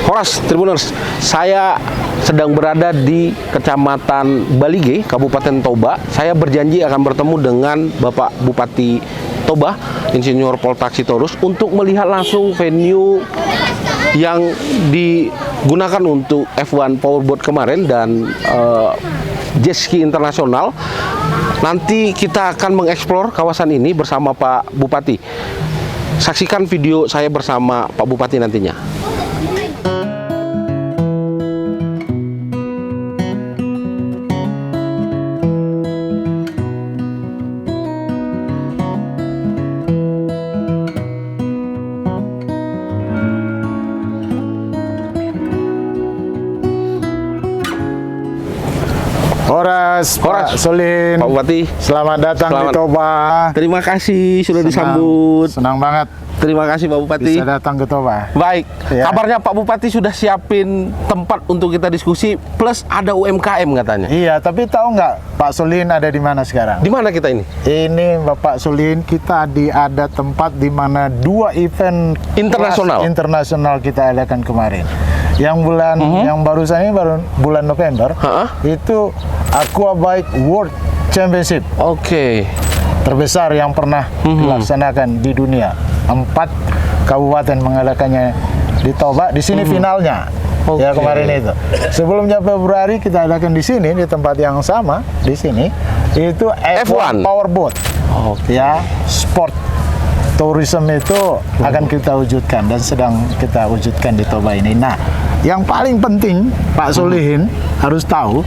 Horas Tribuners, saya sedang berada di Kecamatan Balige, Kabupaten Toba. Saya berjanji akan bertemu dengan Bapak Bupati Toba, Insinyur Pol Taksitorus, untuk melihat langsung venue yang digunakan untuk F1 Powerboat kemarin dan jet ski internasional. Nanti kita akan mengeksplor kawasan ini bersama Pak Bupati. Saksikan video saya bersama Pak Bupati nantinya. Horas, Pak Solin, Pak Bupati, selamat datang di Toba. Terima kasih sudah disambut. Senang banget Terima kasih Pak Bupati. bisa datang ke Toba. Baik, Ya. kabarnya Pak Bupati sudah siapin tempat untuk kita diskusi, plus ada UMKM katanya. Iya, tapi tahu nggak Pak Solin ada di mana sekarang? Di mana kita ini? Ini Bapak Solin, kita ada tempat di mana 2 event Internasional. kelas internasional kita adakan kemarin. Yang barusan ini baru bulan November, itu Aquabike World Championship. Oke. Terbesar yang pernah dilaksanakan di dunia. 4 kabupaten mengadakannya di Toba. Di sini finalnya. Ya, kemarin itu. Sebelumnya Februari kita adakan di sini, di tempat yang sama di sini, itu F1 Powerboat. Ya, sport tourism itu akan kita wujudkan dan sedang kita wujudkan di Toba ini. Nah, yang paling penting Pak Solihin harus tahu,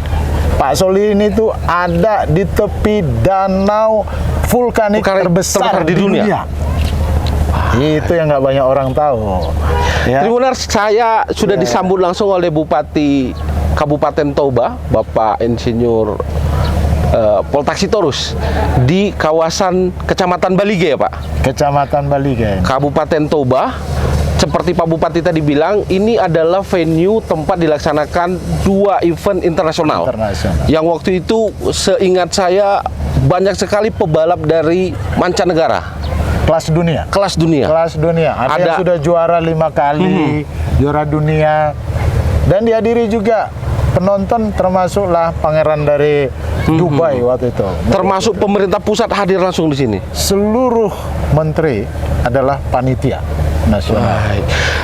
Pak Solihin itu ada di tepi danau vulkanik terbesar di dunia. Itu yang nggak banyak orang tahu. Ya. Tribuners, saya sudah disambut langsung oleh Bupati Kabupaten Toba, Bapak Insinyur Pol Taksitorus, di kawasan Kecamatan Balige ya Pak? Kecamatan Balige. Kabupaten Toba. Seperti Pak Bupati tadi bilang, ini adalah venue tempat dilaksanakan 2 event internasional. Yang waktu itu seingat saya banyak sekali pebalap dari mancanegara. Kelas dunia. Kelas dunia. Kelas dunia. Ada yang sudah juara 5 kali, juara dunia. Dan dihadiri juga penonton, termasuklah pangeran dari Dubai waktu itu. Termasuk pemerintah pusat hadir langsung di sini. Seluruh menteri adalah panitia nasional.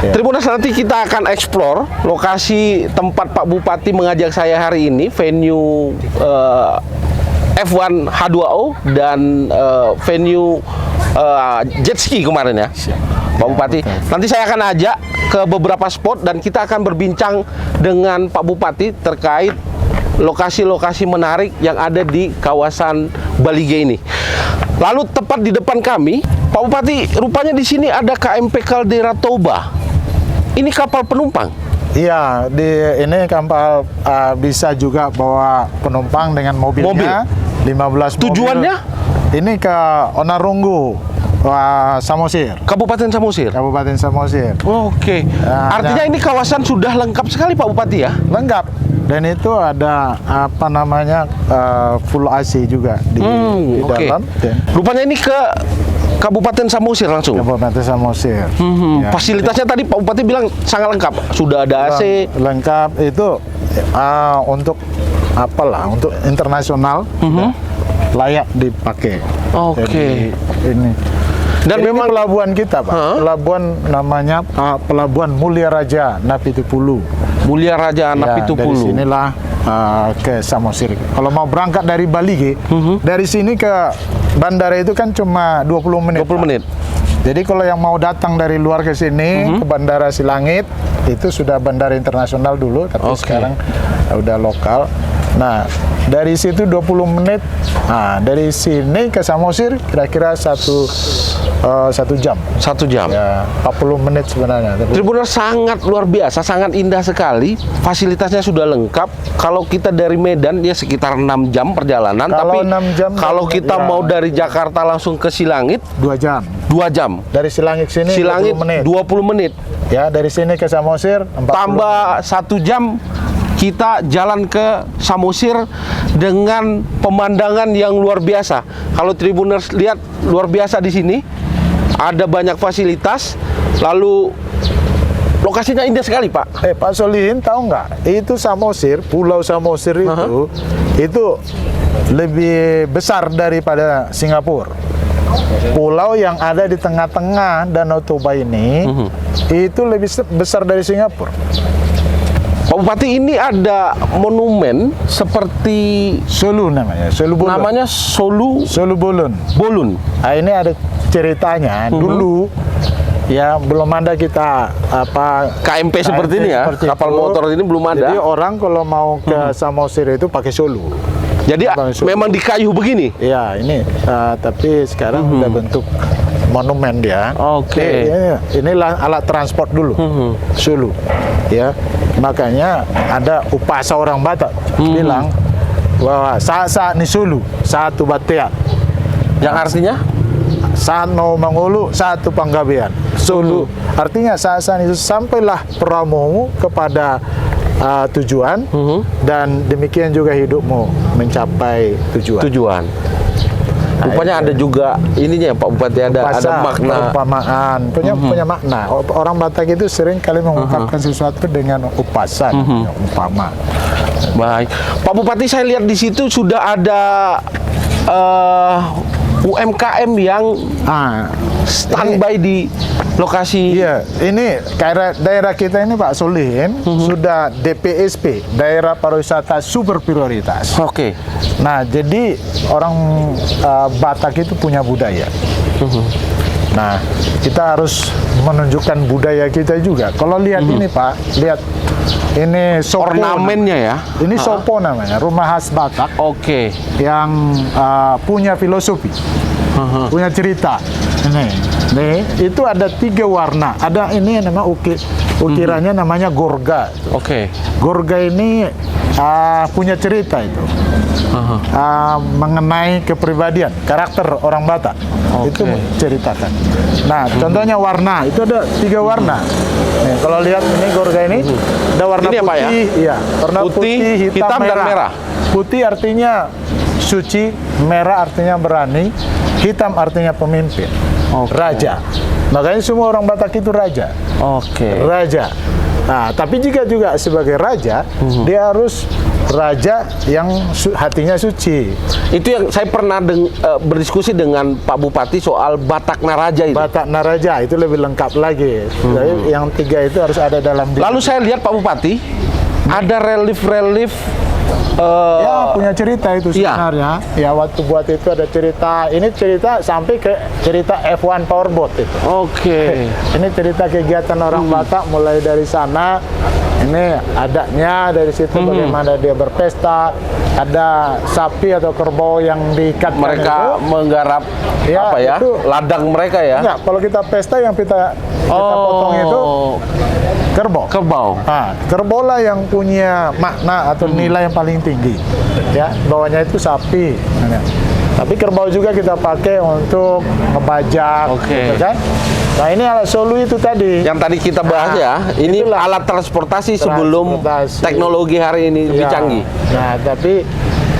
Ya. Tribuners, nanti kita akan eksplor lokasi tempat Pak Bupati mengajak saya hari ini, venue F1 H2O dan venue jet ski kemarin ya, Pak Bupati. Nanti saya akan ajak ke beberapa spot dan kita akan berbincang dengan Pak Bupati terkait lokasi-lokasi menarik yang ada di kawasan Balige ini. Lalu tepat di depan kami, Pak Bupati, rupanya di sini ada KMP Caldera Toba. Ini kapal penumpang. Iya, ini kapal bisa juga bawa penumpang dengan mobilnya. 15 mobil. Tujuannya? Ini ke Onarunggu, Samosir. Kabupaten Samosir. Kabupaten Samosir. Oke. Artinya ini kawasan sudah lengkap sekali Pak Bupati ya? Lengkap. Dan itu ada full AC juga di dalam. Rupanya ini ke Kabupaten Samosir langsung. Kabupaten Samosir. Ya. Fasilitasnya tadi Pak Bupati bilang sangat lengkap. Sudah ada AC. Lengkap itu untuk untuk internasional. Layak dipakai. Oke. Ini. Dan ini memang pelabuhan kita, Pak. Pelabuhan namanya Pelabuhan Mulia Raja Napitupulu. Mulia Raja Napitupulu. Dari sinilah ke Samosir. Kalau mau berangkat dari Balige, dari sini ke bandara itu kan cuma 20 menit. 20 menit. Jadi kalau yang mau datang dari luar ke sini ke Bandara Silangit, itu sudah bandara internasional dulu, tapi sekarang udah lokal. Nah, dari situ 20 menit. Nah, dari sini ke Samosir kira-kira satu jam. 1 jam. Ya, 40 menit sebenarnya. Tribuners, sangat luar biasa, sangat indah sekali. Fasilitasnya sudah lengkap. Kalau kita dari Medan ya sekitar 6 jam perjalanan. Kalau tapi 6 jam, kalau kita mau dari Jakarta langsung ke Silangit 2 jam. 2 jam. Dari Silangit sini Silangit 20 menit. 20 menit. Ya, dari sini ke Samosir 40 tambah 1 jam kita jalan ke Samosir dengan pemandangan yang luar biasa. Kalau Tribuners lihat, luar biasa di sini. Ada banyak fasilitas. Lalu lokasi lokasinya indah sekali, Pak. Pak Solihin tahu nggak? Itu Samosir, Pulau Samosir itu lebih besar daripada Singapura. Pulau yang ada di tengah-tengah Danau Toba ini itu lebih besar dari Singapura. Pak Bupati, ini ada monumen seperti Solu namanya, Solu Bolon. namanya Solu Bolon. Bolun. Nah, ini ada ceritanya. Dulu ya belum ada kita KMP seperti ini ya, seperti kapal itu. motor ini belum ada. Jadi orang kalau mau ke Samosir itu pakai Solu. Jadi Solu. memang di kayu begini. Iya, ini tapi sekarang udah bentuk monumen dia. Oke. Inilah alat transport dulu. Sulu. Ya. Makanya ada upasa orang Batak bilang bahwa saat ni Sulu, satu Batea. Yang artinya Saat mau mengulu, satu Panggabean. Sulu. Artinya saat itu sampailah peramumu kepada tujuan dan demikian juga hidupmu mencapai tujuan. Rupanya ada juga ininya Pak Bupati, ada makna umpamaan, punya makna. Orang Batak itu sering kali mengungkapkan sesuatu dengan upasa, umpama. Baik, Pak Bupati, saya lihat di situ sudah ada UMKM yang standby di lokasi. Iya, ini daerah kita ini Pak Solihin sudah DPSP, daerah pariwisata super prioritas. Oke. Nah, jadi orang Batak itu punya budaya. Nah, kita harus menunjukkan budaya kita juga. Kalau lihat ini Pak, lihat ini sopo. Ornamennya ya. Ini sopo namanya, rumah khas Batak. Oke. Yang punya filosofi, punya cerita. Nih, itu ada 3 warna. Ada ini nama ukirannya namanya gorga. Oke. Gorga ini punya cerita itu. Mengenai kepribadian, karakter orang Batak. Itu ceritakan. Nah, contohnya warna, itu ada 3 warna. Nih, kalau lihat ini gorga ini ada warna ini putih, apa ya? Iya, warna putih, hitam dan merah. Putih artinya suci, merah artinya berani, hitam artinya pemimpin. Raja. Makanya semua orang Batak itu raja. Raja. Nah, tapi jika juga sebagai raja, dia harus raja yang hatinya suci. Itu yang saya pernah berdiskusi dengan Pak Bupati soal Batak Naraja itu. Batak Naraja itu lebih lengkap lagi. Jadi yang 3 itu harus ada dalam diri. Lalu saya lihat Pak Bupati ada relief ya punya cerita itu sebenarnya. Ya waktu buat itu ada cerita. Ini cerita sampai ke cerita F1 powerboat itu. Ini cerita kegiatan orang Batak mulai dari sana. Ini adatnya dari situ bagaimana dia berpesta. Ada sapi atau kerbau yang diikat. Mereka menggarap itu ladang mereka ya. Enggak, kalau kita pesta yang kita potong itu kerbau. Nah, kerbau lah yang punya makna atau nilai yang paling tinggi. Ya, bawahnya itu sapi. Tapi kerbau juga kita pakai untuk ngebajak, gitu kan? Nah, ini alat Solu itu tadi. Yang tadi kita bahas ini alat transportasi sebelum teknologi hari ini lebih canggih. Nah, tapi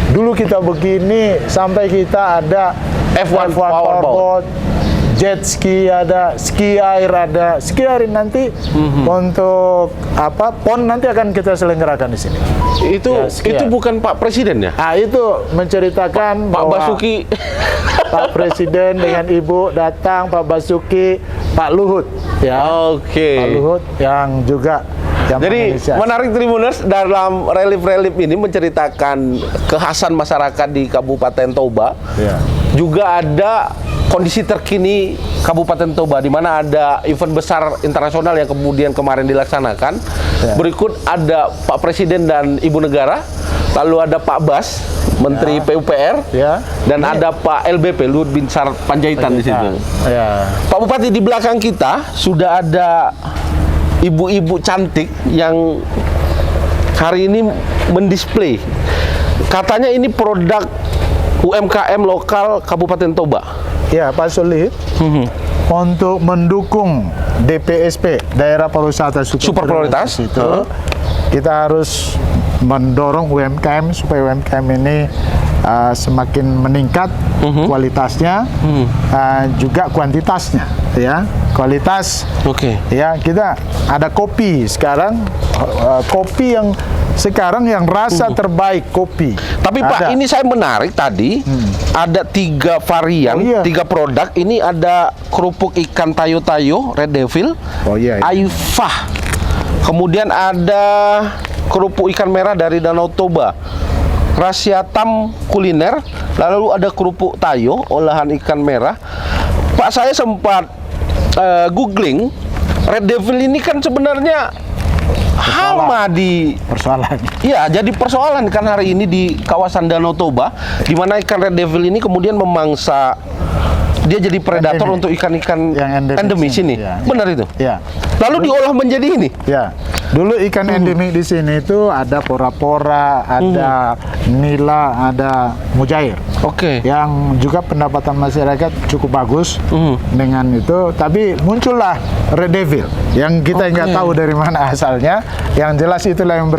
dulu kita begini sampai kita ada F1 powerboat. Jet ski ada, ski air ada. Ski air nanti untuk PON nanti akan kita selenggarakan di sini. Itu bukan Pak Presiden ya? Itu menceritakan Pak Basuki. Pak Presiden dengan Ibu datang, Pak Basuki, Pak Luhut ya. Pak Luhut yang juga jadi menarik Tribuners, dalam relief ini menceritakan kekhasan masyarakat di Kabupaten Toba. Juga ada kondisi terkini Kabupaten Toba, di mana ada event besar internasional yang kemudian kemarin dilaksanakan. Berikut ada Pak Presiden dan Ibu Negara, lalu ada Pak Bas, Menteri PUPR, dan ada Pak LBP, Luhut Binsar Panjaitan di situ. Pak Bupati, di belakang kita sudah ada ibu-ibu cantik yang hari ini mendisplay. Katanya ini produk UMKM lokal Kabupaten Toba. Ya, Pak Solihin, untuk mendukung DPSP, daerah pariwisata super prioritas itu, kita harus mendorong UMKM supaya UMKM ini semakin meningkat kualitasnya, juga kuantitasnya, ya. Kualitas, ya, kita ada kopi sekarang, kopi yang sekarang yang rasa terbaik kopi. Tapi Pak, ini saya menarik tadi, ada 3 varian, 3 produk. Ini ada kerupuk ikan tayo-tayo, Red Devil, Aifah. Kemudian ada kerupuk ikan merah dari Danau Toba, Rasyatam Kuliner. Lalu ada kerupuk tayo, olahan ikan merah. Pak, saya sempat googling, Red Devil ini kan sebenarnya hama di persoalan. Iya, jadi persoalan kan hari ini di kawasan Danau Toba, di mana ikan Red Devil ini kemudian memangsa, dia jadi predator untuk ikan-ikan yang endemis ini. Ya, Benar itu? Ya. Lalu diolah menjadi ini? Ya. Dulu ikan endemik di sini itu ada pora-pora, ada nila, ada mujair. Yang juga pendapatan masyarakat cukup bagus dengan itu. Tapi muncullah Red Devil yang kita nggak tahu dari mana asalnya. Yang jelas itulah yang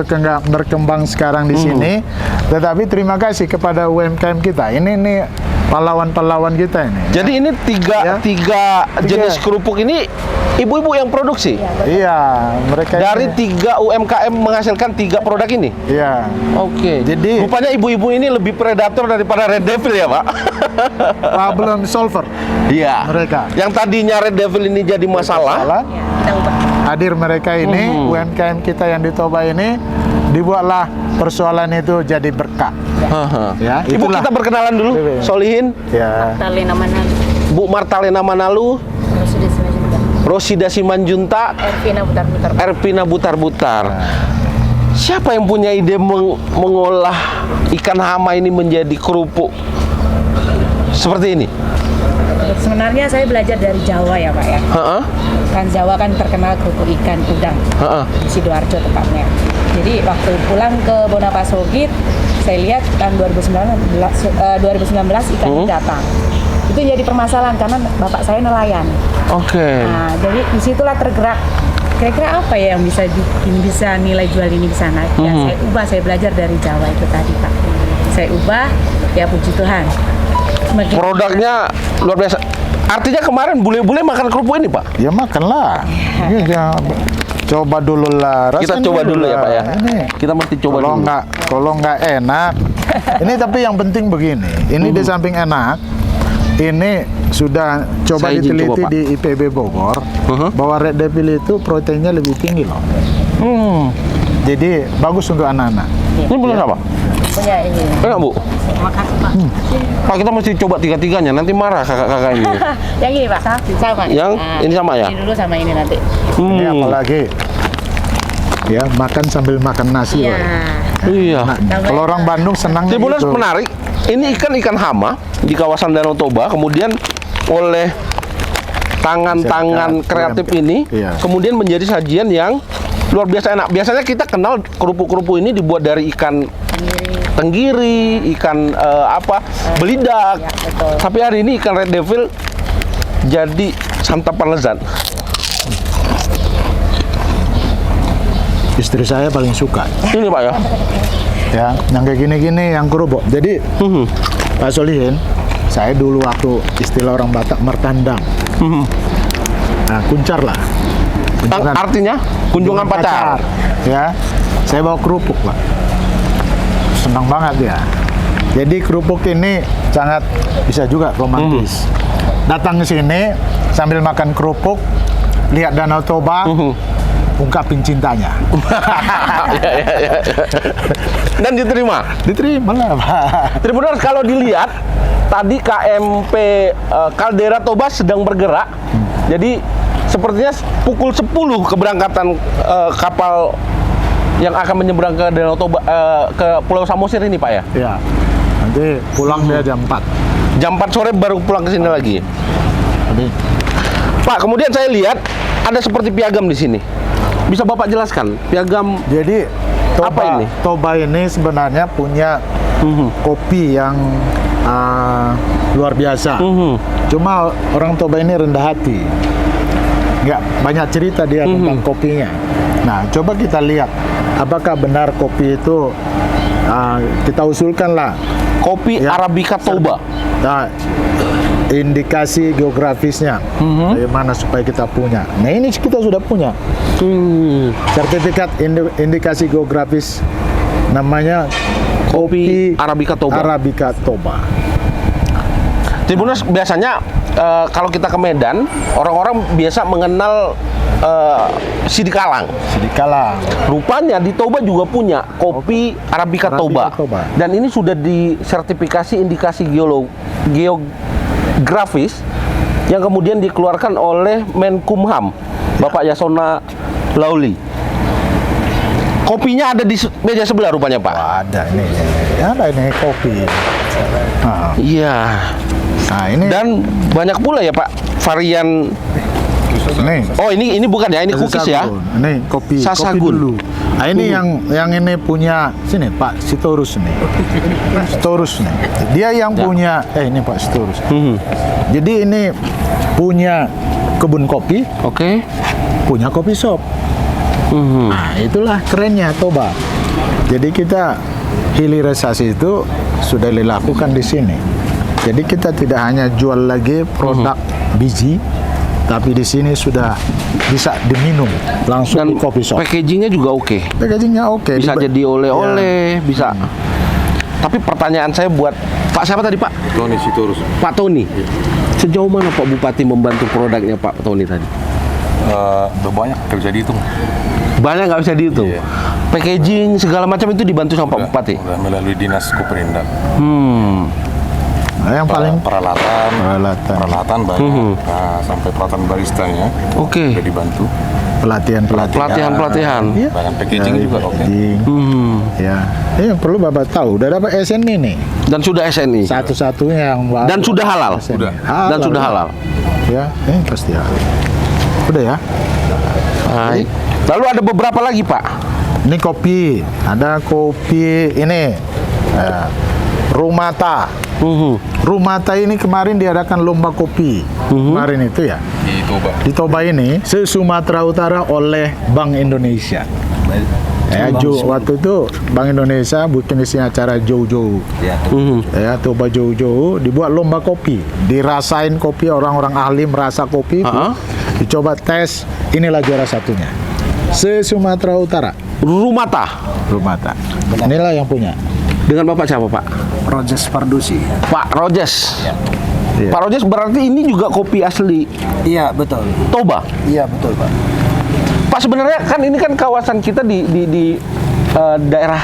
berkembang sekarang di sini. Tetapi terima kasih kepada UMKM kita. Ini pahlawan-pahlawan kita ini. Jadi ini tiga jenis kerupuk ini ibu-ibu yang produksi? Iya, mereka dari 3 UMKM menghasilkan 3 produk ini? Iya. Jadi rupanya ibu-ibu ini lebih predator daripada Red Devil ya, Pak? Problem solver. Iya. Mereka. Yang tadinya Red Devil ini jadi masalah. Hadir mereka ini, UMKM kita yang di Toba ini, dibuatlah persoalan itu jadi berkah. Ya, Ibu, kita berkenalan dulu. Solihin. Ya. Martalena Manalu. Bu Martalena Manalu. Rosida Simanjunta. Ervina Butar-Butar. Siapa yang punya ide mengolah ikan hama ini menjadi kerupuk seperti ini? Sebenarnya saya belajar dari Jawa ya, Pak ya. Kan Jawa kan terkenal kerupuk ikan udang. Di Sidoarjo tepatnya. Jadi waktu pulang ke Bonapasogit, saya lihat tahun 2019 ikan ini datang. Itu jadi permasalahan karena bapak saya nelayan. Nah, jadi disitulah tergerak. Kira-kira apa ya yang bisa nilai jual ini bisa naik? Ya, saya belajar dari Jawa itu tadi, Pak. Saya ubah, ya puji Tuhan. Produknya luar biasa. Artinya kemarin bule-bule makan kerupuk ini, Pak? Ya makanlah. Coba dulu lah. Kita coba dulu ya, Pak ya. Ini kita mesti coba dulu. Kalau nggak enak. Ini tapi yang penting begini. Ini di samping enak, ini sudah coba diteliti di IPB Bogor bahwa Red Devil itu proteinnya lebih tinggi loh. Jadi bagus untuk anak-anak. Ini benar apa? Punya ini. Enak, Bu? Makasih, Pak. Pak, kita mesti coba 3-tiganya. Nanti marah kakak-kakak ini. Yang ini, Pak. Sama. Yang ini sama ya? Ini dulu sama ini nanti. Ini apalagi? Ya, makan sambil makan nasi. Iya. Kalau orang Bandung senang gitu. Menarik. Ini ikan hama di kawasan Danau Toba, kemudian oleh tangan-tangan kreatif ini, kemudian menjadi sajian yang luar biasa enak. Biasanya kita kenal kerupuk-kerupuk ini dibuat dari ikan tenggiri, ikan belidak. Tapi hari ini ikan Red Devil jadi santapan lezat. Istri saya paling suka. Ini, Pak ya. Ya, yang kayak gini-gini yang kerupuk. Jadi Pak Solihin, saya dulu waktu istilah orang Batak mertandang. Nah, kuncar lah. Artinya kunjungan pacar. Ya, saya bawa kerupuk, Pak. Senang banget ya. Jadi kerupuk ini sangat bisa juga romantis. Datang ke sini sambil makan kerupuk, lihat Danau Toba, ungkapin cintanya. Dan diterima? Diterima lah, Pak. Tribuners, kalau dilihat tadi KMP Caldera Toba sedang bergerak. Jadi sepertinya pukul 10 keberangkatan kapal yang akan menyeberang ke Danau Toba, ke Pulau Samosir ini, Pak ya? Iya. Nanti pulang dia jam 4. Jam 4 sore baru pulang ke sini lagi. Pak, kemudian saya lihat ada seperti piagam di sini. Bisa Bapak jelaskan piagam? Jadi Toba, apa ini? Toba ini sebenarnya punya kopi yang luar biasa. Cuma orang Toba ini rendah hati. Nggak banyak cerita dia tentang kopinya. Nah, coba kita lihat apakah benar kopi itu kita usulkanlah Kopi Arabica Toba. Nah, indikasi geografisnya, bagaimana supaya kita punya. Nah ini kita sudah punya. Sertifikat indikasi geografis namanya Kopi Arabica Toba. Arabica Toba. Tribuners, biasanya kalau kita ke Medan, orang-orang biasa mengenal Sidikalang. Sidikalang. Rupanya di Toba juga punya kopi Arabica Toba. Dan ini sudah disertifikasi indikasi geografis yang kemudian dikeluarkan oleh Menkumham, Bapak Yasona Lauli. Kopinya ada di meja sebelah rupanya, Pak. Oh, ada ini kopi. Iya. Nah ini. Dan banyak pula ya Pak varian. Nih. Oh ini bukan ya, ini cookies ya. Ini kopi. Sasagun. Kopi dulu. Nah ini yang ini punya sini Pak Sitorus nih. Sitorus nih. Dia yang punya. Ini Pak Sitorus. Jadi ini punya kebun kopi. Oke. Punya kopi shop. Nah itulah kerennya Toba. Jadi kita hilirisasi itu sudah dilakukan di sini. Jadi kita tidak hanya jual lagi produk biji, tapi di sini sudah bisa diminum langsung Dan di kopi shop. packagingnya juga oke. Packagingnya oke. Bisa jadi oleh-oleh, bisa. Tapi pertanyaan saya buat Pak siapa tadi Pak? Tony Sitorus. Pak Tony. Sejauh mana Pak Bupati membantu produknya Pak Tony tadi? Banyak, nggak bisa dihitung. Banyak nggak bisa dihitung. Iya. Packaging segala macam itu dibantu sama Pak Bupati. Udah melalui dinas Koperinda. Nah, yang paling peralatan banyak. Nah, sampai peralatan baristanya Oke. udah dibantu. pelatihan. Pelatihan. Iya. Bahkan packaging juga oke. Ya, ini yang perlu Bapak tahu. Udah dapat SNI nih. Dan sudah SNI. Satu-satunya yang baru. Dan sudah halal. SNI. Sudah. Dan sudah halal. Ya, ini pasti halal. Udah ya. Baik. Lalu ada beberapa lagi Pak. Ini kopi. Ada kopi ini. Rumata. Rumata ini kemarin diadakan lomba kopi. Kemarin itu ya. Di Toba. Di Toba ini se-Sumatera Utara oleh Bank Indonesia. Ya, waktu itu Bank Indonesia bikin isi acara Jojo. Ya, Toba Jojo dibuat lomba kopi. Dirasain kopi, orang-orang ahli merasa kopi itu. Dicoba tes, inilah juara satunya. Se-Sumatera Utara. Rumata. Rumata. Inilah yang punya. Dengan Bapak siapa Pak? Rojes Pardusi. Pak Rojes. Iya. Pak Rojes berarti ini juga kopi asli Iya, betul. Toba. Iya, betul, Pak. Pak sebenarnya kan ini kan kawasan kita di daerah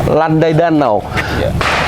Landai Danau.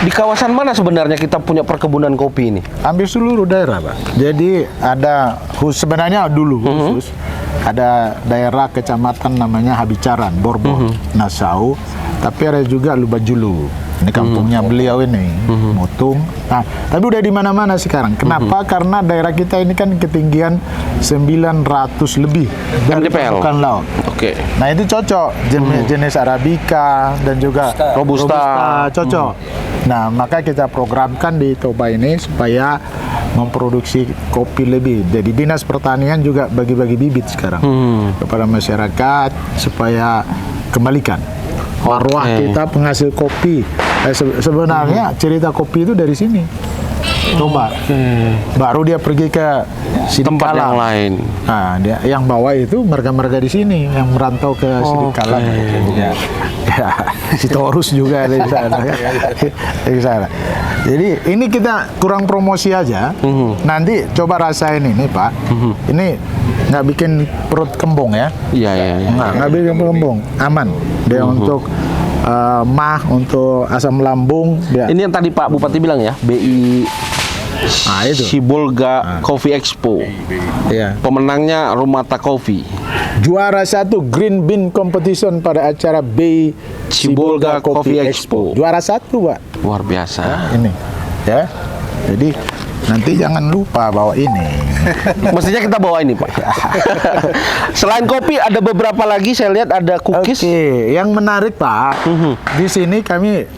Di kawasan mana sebenarnya kita punya perkebunan kopi ini? Hampir seluruh daerah, Pak. Jadi ada sebenarnya dulu khusus ada daerah kecamatan namanya Habicaran, Borbor, Nasau, tapi ada juga Lubajulu. Ini kampungnya beliau ini, Mutung. Nah, tapi udah di mana-mana sekarang. Kenapa? Karena daerah kita ini kan ketinggian 900 lebih dari MDPL. permukaan laut. Oke. Nah, itu cocok jenis Arabica dan juga Robusta. cocok. Nah, maka kita programkan di Toba ini supaya memproduksi kopi lebih. Jadi Dinas Pertanian juga bagi-bagi bibit sekarang kepada masyarakat supaya kembalikan marwah kita penghasil kopi. Sebenarnya cerita kopi itu dari sini. Toba. Baru dia pergi ke Tempat yang Sidikalang. lain. Nah, dia yang bawa itu mereka-mereka di sini yang merantau ke Sidikalang. Ya, Sitorus juga ada di sana. Di sana. Jadi ini kita kurang promosi aja. Nanti coba rasain ini, Pak. Ini nggak bikin perut kembung ya. Iya. Nggak bikin perut kembung. Aman. Dia untuk untuk asam lambung. Dia. Ini yang tadi Pak Bupati bilang ya, BI Itu. Sibolga Coffee Expo. Ya. Pemenangnya Rumata Coffee. Juara 1 Green Bean Competition pada acara Bay Sibolga Coffee Expo. Juara 1, Pak. Luar biasa. Ini. Ya. Jadi nanti jangan lupa bawa ini. Mestinya kita bawa ini, Pak. Selain kopi ada beberapa lagi saya lihat ada cookies. Oke, yang menarik, Pak. Di sini kami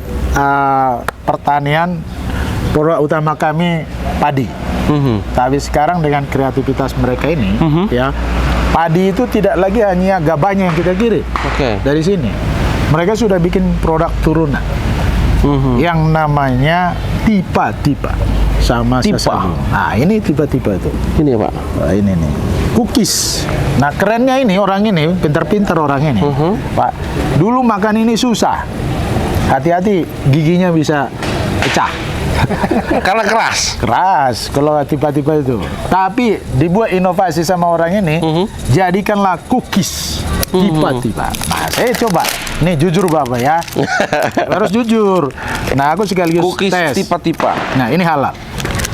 pertanian, produk utama kami padi. Tapi sekarang dengan kreativitas mereka ini, ya, padi itu tidak lagi hanya gabahnya yang kita kirim. Oke. Dari sini, mereka sudah bikin produk turunan. yang namanya tipa-tipa sama Tipa. sasagun. Nah, ini tipa-tipa itu. Ini ya Pak. Nah, ini nih. Cookies. Nah, kerennya ini orang ini, pintar-pintar orang ini. Pak, dulu makan ini susah. Hati-hati giginya bisa pecah. Karena keras. Keras kalau tiba-tiba itu. Tapi dibuat inovasi sama orang ini, jadikanlah cookies tiba-tiba. Nah, saya coba. Nih jujur Bapak ya. Harus jujur. Nah, aku sekaligus Cookies tes. tipa-tipa. Nah, ini halal.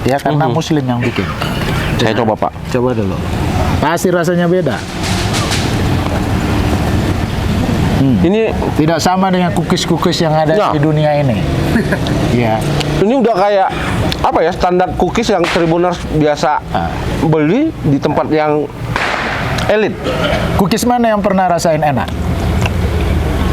Ya karena muslim yang bikin. Saya coba Pak. Coba dulu. Pasti rasanya beda. Ini Tidak sama dengan cookies-cookies yang ada Ya. di dunia ini. Iya. ini udah kayak apa ya, standar cookies yang Tribuners biasa beli di tempat yang elit. Cookies mana yang pernah rasain enak?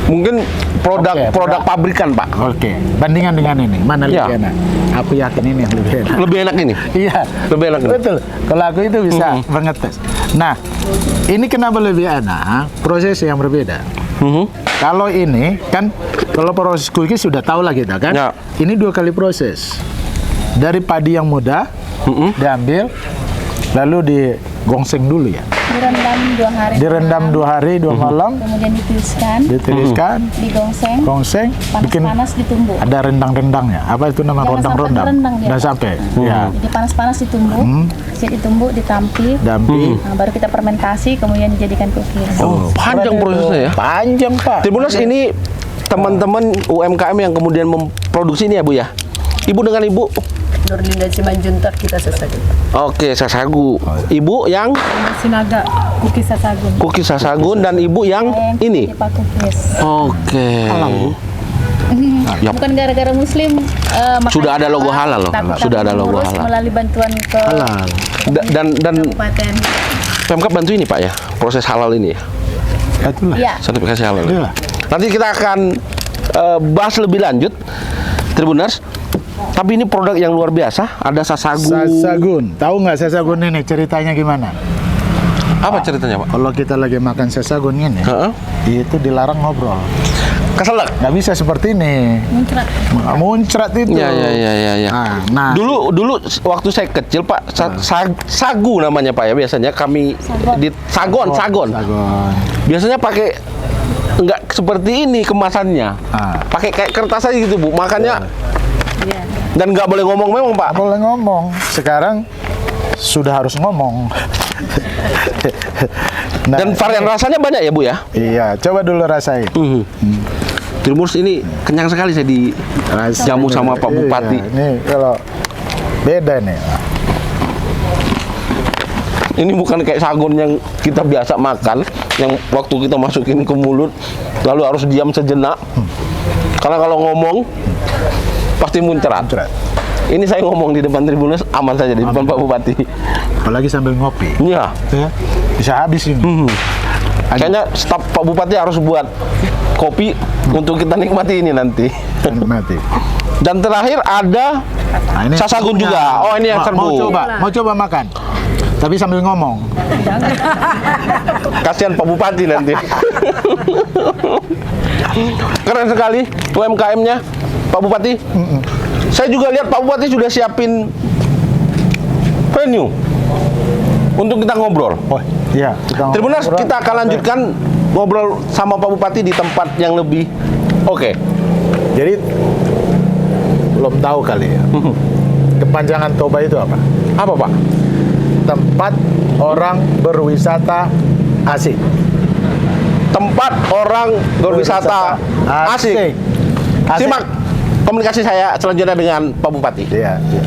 Mungkin produk Oke, produk pabrikan Pak. Oke, bandingan dengan ini, mana Ya. lebih enak? Aku yakin ini yang lebih enak. Lebih enak ini. Iya, Lebih enak. betul. Kalau aku itu bisa mengetes. Nah, ini kenapa lebih enak? Proses yang berbeda. Kalau ini kan, kalau proses cookies sudah tahu lah kita kan. Ya. Ini 2 kali proses. Dari padi yang muda diambil, lalu digongseng dulu ya. Direndam 2 hari. Direndam 2 hari 2 malam, Kemudian ditiriskan, ditiriskan, digongseng, gongseng, bikin panas-panas ditumbuk. ada rendang-rendangnya. Apa itu nama Jangan sampai rondang-rondang? merendang dia. Udah sampai. Ya. Jadi panas-panas ditumbuk, ditumbuk, ditampi, Dampi. nah, baru kita fermentasi, kemudian dijadikan cookies. Panjang Keren prosesnya itu. ya. Panjang, Pak. Tribuners, ini teman-teman UMKM yang kemudian memproduksi ini ya Bu ya. Ibu dengan Ibu. Nurlinda Simanjuntak, kita Sasagun. Oke, Sasagu. Ibu yang Sinaga, Cookies Sasagun. cookies Sasagun dan Ibu yang ini. Tipa cookies. Oke. Ya. Bukan gara-gara muslim. makanya Sudah ada logo halal loh. tapi Sudah ada logo mengurus halal. melalui bantuan ke Halal. Dan kabupaten. Pemkab bantu ini Pak ya, proses halal ini ya. Itulah. Ya, Sertifikasi halal. Iya. Nanti kita akan bahas lebih lanjut, Tribuners. Tapi ini produk yang luar biasa. Ada Sasagu. Sasagun. Tahu nggak Sasagun ini ceritanya gimana? Apa ceritanya Pak? Kalau kita lagi makan Sasagun ini, Heeh. itu dilarang ngobrol. Keselak. Nggak bisa seperti ini. muncrat. Muncrat itu. Ya. Nah, Dulu waktu saya kecil Pak, sagu namanya Pak ya biasanya kami di Sagon. Sagon. Biasanya pakai enggak seperti ini kemasannya. Pakai kayak kertas aja gitu Bu. Makannya Iya. dan nggak boleh ngomong memang Pak. Boleh ngomong. Sekarang sudah harus ngomong. Nah, Dan varian rasanya banyak ya Bu ya. iya, coba dulu rasain. Tribuners, ini kenyang sekali saya di jamu sama Pak Bupati. Iya, ini kalau beda nih. Ini bukan kayak sagon yang kita biasa makan, yang waktu kita masukin ke mulut lalu harus diam sejenak. Karena kalau ngomong pasti muncrat. Muncrat. Ini saya ngomong di depan Tribuners aman saja di depan Pak Bupati. Apalagi sambil ngopi. Iya. Ya, bisa habis ini. Kayaknya staf Pak Bupati harus buat kopi untuk kita nikmati ini nanti. Nikmati. Dan terakhir ada Nah, ini Sasagun serbunya. juga. Oh, ini yang serbu. Mau coba makan. Tapi sambil ngomong. Kasihan Pak Bupati nanti. Keren sekali UMKM-nya Pak Bupati. Saya juga lihat Pak Bupati sudah siapin venue untuk kita ngobrol. Oh, iya. Tribuners, kita akan lanjutkan ngobrol sama Pak Bupati di tempat yang lebih oke. Jadi belum tahu kali ya. Kepanjangan Toba itu apa? Apa Pak? Tempat orang berwisata asik. Tempat orang berwisata asik. Simak komunikasi saya selanjutnya dengan Pak Bupati. Iya. Iya.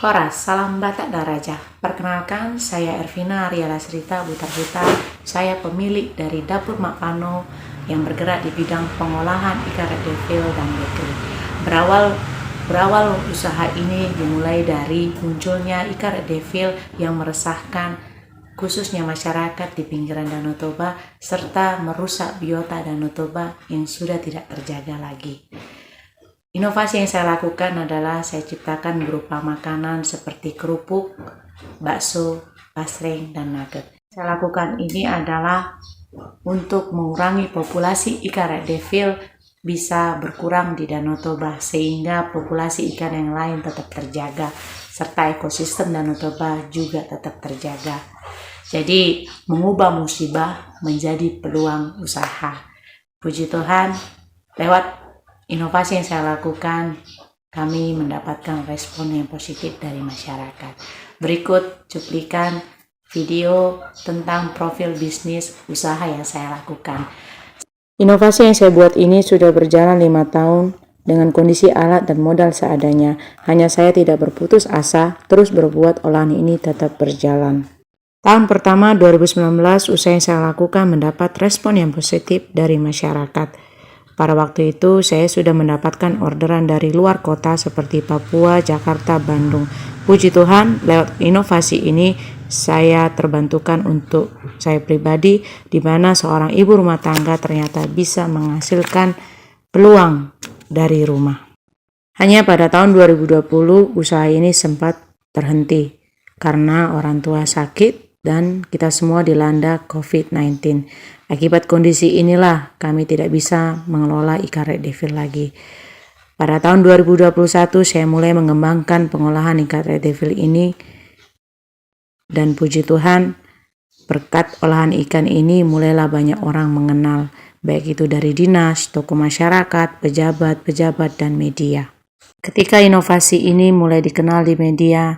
Horas, salam Batak Daraja. Perkenalkan, saya Ervina Aryalasrita Butarhita. Saya pemilik dari Dapur Mak Pano yang bergerak di bidang pengolahan ikan red devil dan bakery. Berawal usaha ini dimulai dari munculnya ikan red devil yang meresahkan khususnya masyarakat di pinggiran Danau Toba serta merusak biota Danau Toba yang sudah tidak terjaga lagi. Inovasi yang saya lakukan adalah saya ciptakan berupa makanan seperti kerupuk, bakso, basreng, dan nugget. Saya lakukan ini adalah untuk mengurangi populasi ikan red devil bisa berkurang di Danau Toba sehingga populasi ikan yang lain tetap terjaga serta ekosistem Danau Toba juga tetap terjaga. Jadi mengubah musibah menjadi peluang usaha. Puji Tuhan, lewat inovasi yang saya lakukan, kami mendapatkan respon yang positif dari masyarakat. Berikut cuplikan video tentang profil bisnis usaha yang saya lakukan. Inovasi yang saya buat ini sudah berjalan 5 tahun dengan kondisi alat dan modal seadanya. Hanya saya tidak berputus asa, terus berbuat olahan ini tetap berjalan. Tahun pertama 2019, usaha yang saya lakukan mendapat respon yang positif dari masyarakat. Pada waktu itu, saya sudah mendapatkan orderan dari luar kota seperti Papua, Jakarta, Bandung. Puji Tuhan, lewat inovasi ini, saya terbantukan untuk saya pribadi, di mana seorang ibu rumah tangga ternyata bisa menghasilkan peluang dari rumah. Hanya pada tahun 2020, usaha ini sempat terhenti karena orang tua sakit dan kita semua dilanda COVID-19. Akibat kondisi inilah kami tidak bisa mengelola ikan red devil lagi. Pada tahun 2021 saya mulai mengembangkan pengolahan ikan red devil ini dan puji Tuhan berkat olahan ikan ini mulailah banyak orang mengenal, baik itu dari dinas, tokoh masyarakat, pejabat dan media. Ketika inovasi ini mulai dikenal di media,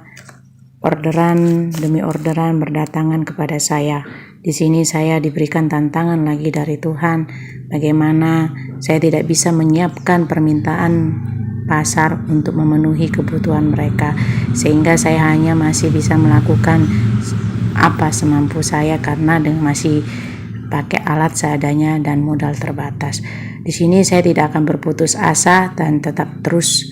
orderan demi orderan berdatangan kepada saya. Di sini saya diberikan tantangan lagi dari Tuhan, bagaimana saya tidak bisa menyiapkan permintaan pasar untuk memenuhi kebutuhan mereka, sehingga saya hanya masih bisa melakukan apa semampu saya karena masih pakai alat seadanya dan modal terbatas. Di sini saya tidak akan berputus asa dan tetap terus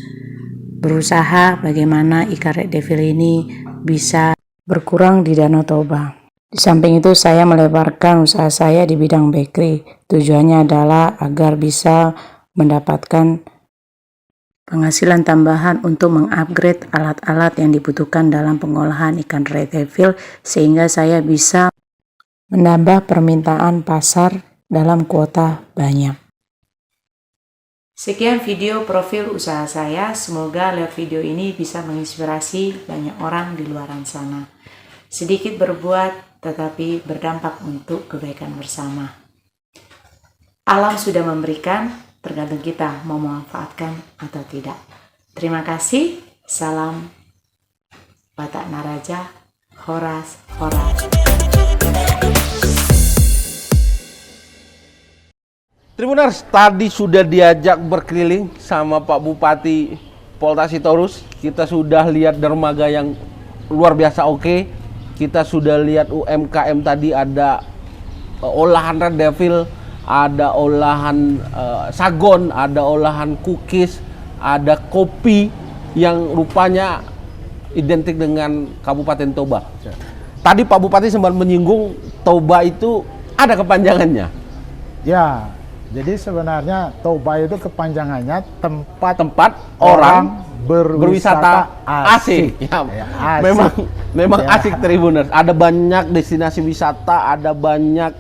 berusaha bagaimana ikan red devil ini bisa berkurang di Danau Toba. Di samping itu saya melebarkan usaha saya di bidang bakery. Tujuannya adalah agar bisa mendapatkan penghasilan tambahan untuk mengupgrade alat-alat yang dibutuhkan dalam pengolahan ikan red devil sehingga saya bisa menambah permintaan pasar dalam kuota banyak. Sekian video profil usaha saya. Semoga lewat video ini bisa menginspirasi banyak orang di luar sana. Sedikit berbuat tetapi berdampak untuk kebaikan bersama. Alam sudah memberikan, tergantung kita mau memanfaatkan atau tidak. Terima kasih. Salam Batak Naraja. Horas. Tribuners, tadi sudah diajak berkeliling sama Pak Bupati Polta Sitorus. Kita sudah lihat dermaga yang luar biasa oke. Kita sudah lihat UMKM tadi, ada olahan red devil, ada olahan sagon, ada olahan cookies, ada kopi yang rupanya identik dengan Kabupaten Toba. Tadi Pak Bupati sempat menyinggung Toba itu ada kepanjangannya. Ya, jadi sebenarnya Toba itu kepanjangannya tempat orang berwisata asik. Ya, asik. Memang ya. Asik Tribuners. Ada banyak destinasi wisata, ada banyak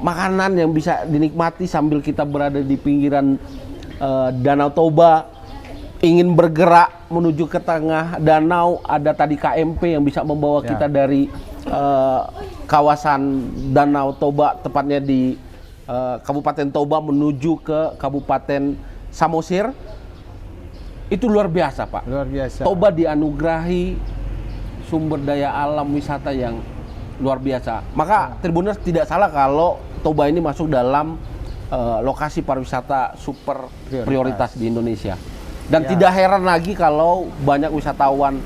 makanan yang bisa dinikmati sambil kita berada di pinggiran Danau Toba. Ingin bergerak menuju ke tengah danau, ada tadi KMP yang bisa membawa kita dari kawasan Danau Toba, tepatnya di Kabupaten Toba menuju ke Kabupaten Samosir. Itu luar biasa, Pak. Luar biasa. Toba dianugerahi sumber daya alam wisata yang luar biasa. Maka Tribuners tidak salah kalau Toba ini masuk dalam lokasi pariwisata super prioritas di Indonesia. Dan tidak heran lagi kalau banyak wisatawan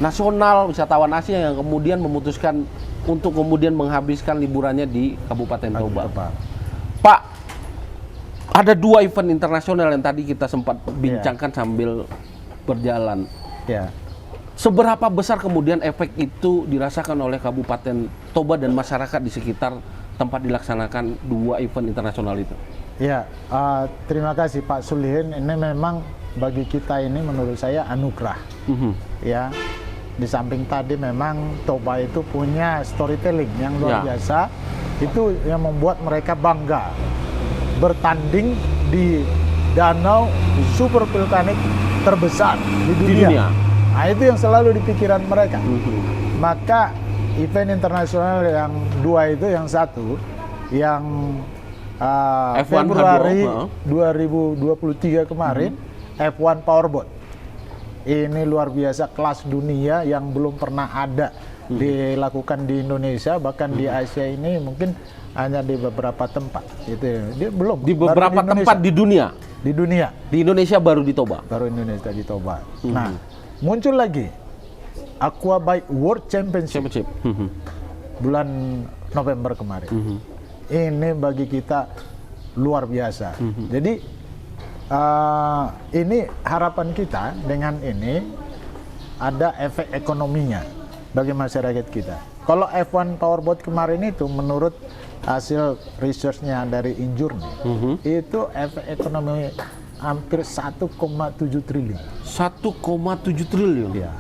nasional, wisatawan asing yang kemudian memutuskan untuk kemudian menghabiskan liburannya di Kabupaten Toba. Pak, ada 2 event internasional yang tadi kita sempat bincangkan sambil berjalan. Ya. Seberapa besar kemudian efek itu dirasakan oleh Kabupaten Toba dan masyarakat di sekitar tempat dilaksanakan 2 event internasional itu? Ya, terima kasih Pak Sulihin. Ini memang bagi kita ini menurut saya anugerah. Ya, di samping tadi memang Toba itu punya storytelling yang luar biasa. Itu yang membuat mereka bangga bertanding di danau super vulkanik terbesar di dunia. Nah, itu yang selalu di pikiran mereka. Maka event internasional yang 2 itu, yang satu yang F1 Februari 2023 kemarin, F1 Powerboat. Ini luar biasa, kelas dunia yang belum pernah ada dilakukan di Indonesia, bahkan di Asia ini mungkin hanya di beberapa tempat. Itu dia belum di beberapa tempat di dunia. Di dunia. Di Indonesia baru di Toba. Baru Indonesia di Toba. Nah, muncul lagi Aquabike World Championship. Bulan November kemarin. Ini bagi kita luar biasa. Jadi ini harapan kita dengan ini ada efek ekonominya bagi masyarakat kita. Kalau F1 Powerboat kemarin itu menurut hasil researchnya dari Injourney, itu efek ekonomi hampir 1,7 triliun. 1,7 triliun? Ya.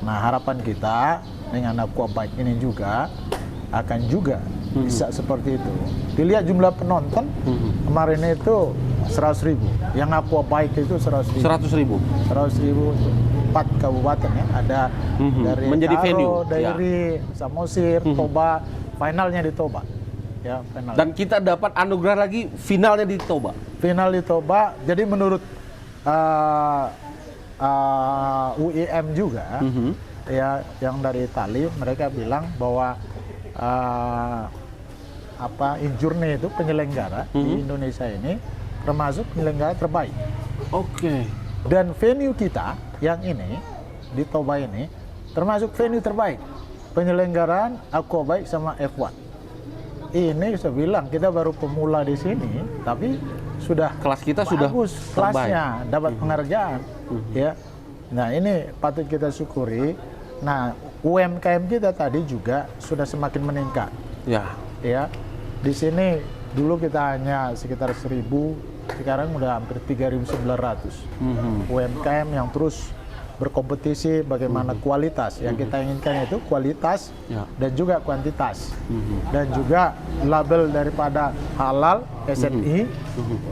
Nah, harapan kita dengan Aquabike ini juga akan juga bisa seperti itu. Dilihat jumlah penonton kemarin itu 100.000. Yang Aquabike itu 100.000. 100.000. 100.000 4 kabupaten ya. Ada dari menjadi Karo, venue, dari Samosir, Toba, finalnya di Toba. Ya, final. Dan kita dapat anugerah lagi finalnya di Toba. Final di Toba. Jadi menurut UIM juga ya, yang dari Itali, mereka bilang bahwa Injourney itu penyelenggara di Indonesia ini termasuk penyelenggara terbaik. Oke. Dan venue kita yang ini di Toba ini termasuk venue terbaik penyelenggaraan Aquabike sama F1. Ini saya bilang kita baru pemula di sini, tapi sudah kelas kita bagus, sudah kelasnya dapat penghargaan. Ya, nah ini patut kita syukuri. Nah, UMKM kita tadi juga sudah semakin meningkat. Ya, di sini dulu kita hanya sekitar 1.000, sekarang udah hampir 3.900 UMKM yang terus berkompetisi bagaimana kualitas. Yang kita inginkan itu kualitas dan juga kuantitas. Dan juga label daripada halal, SNI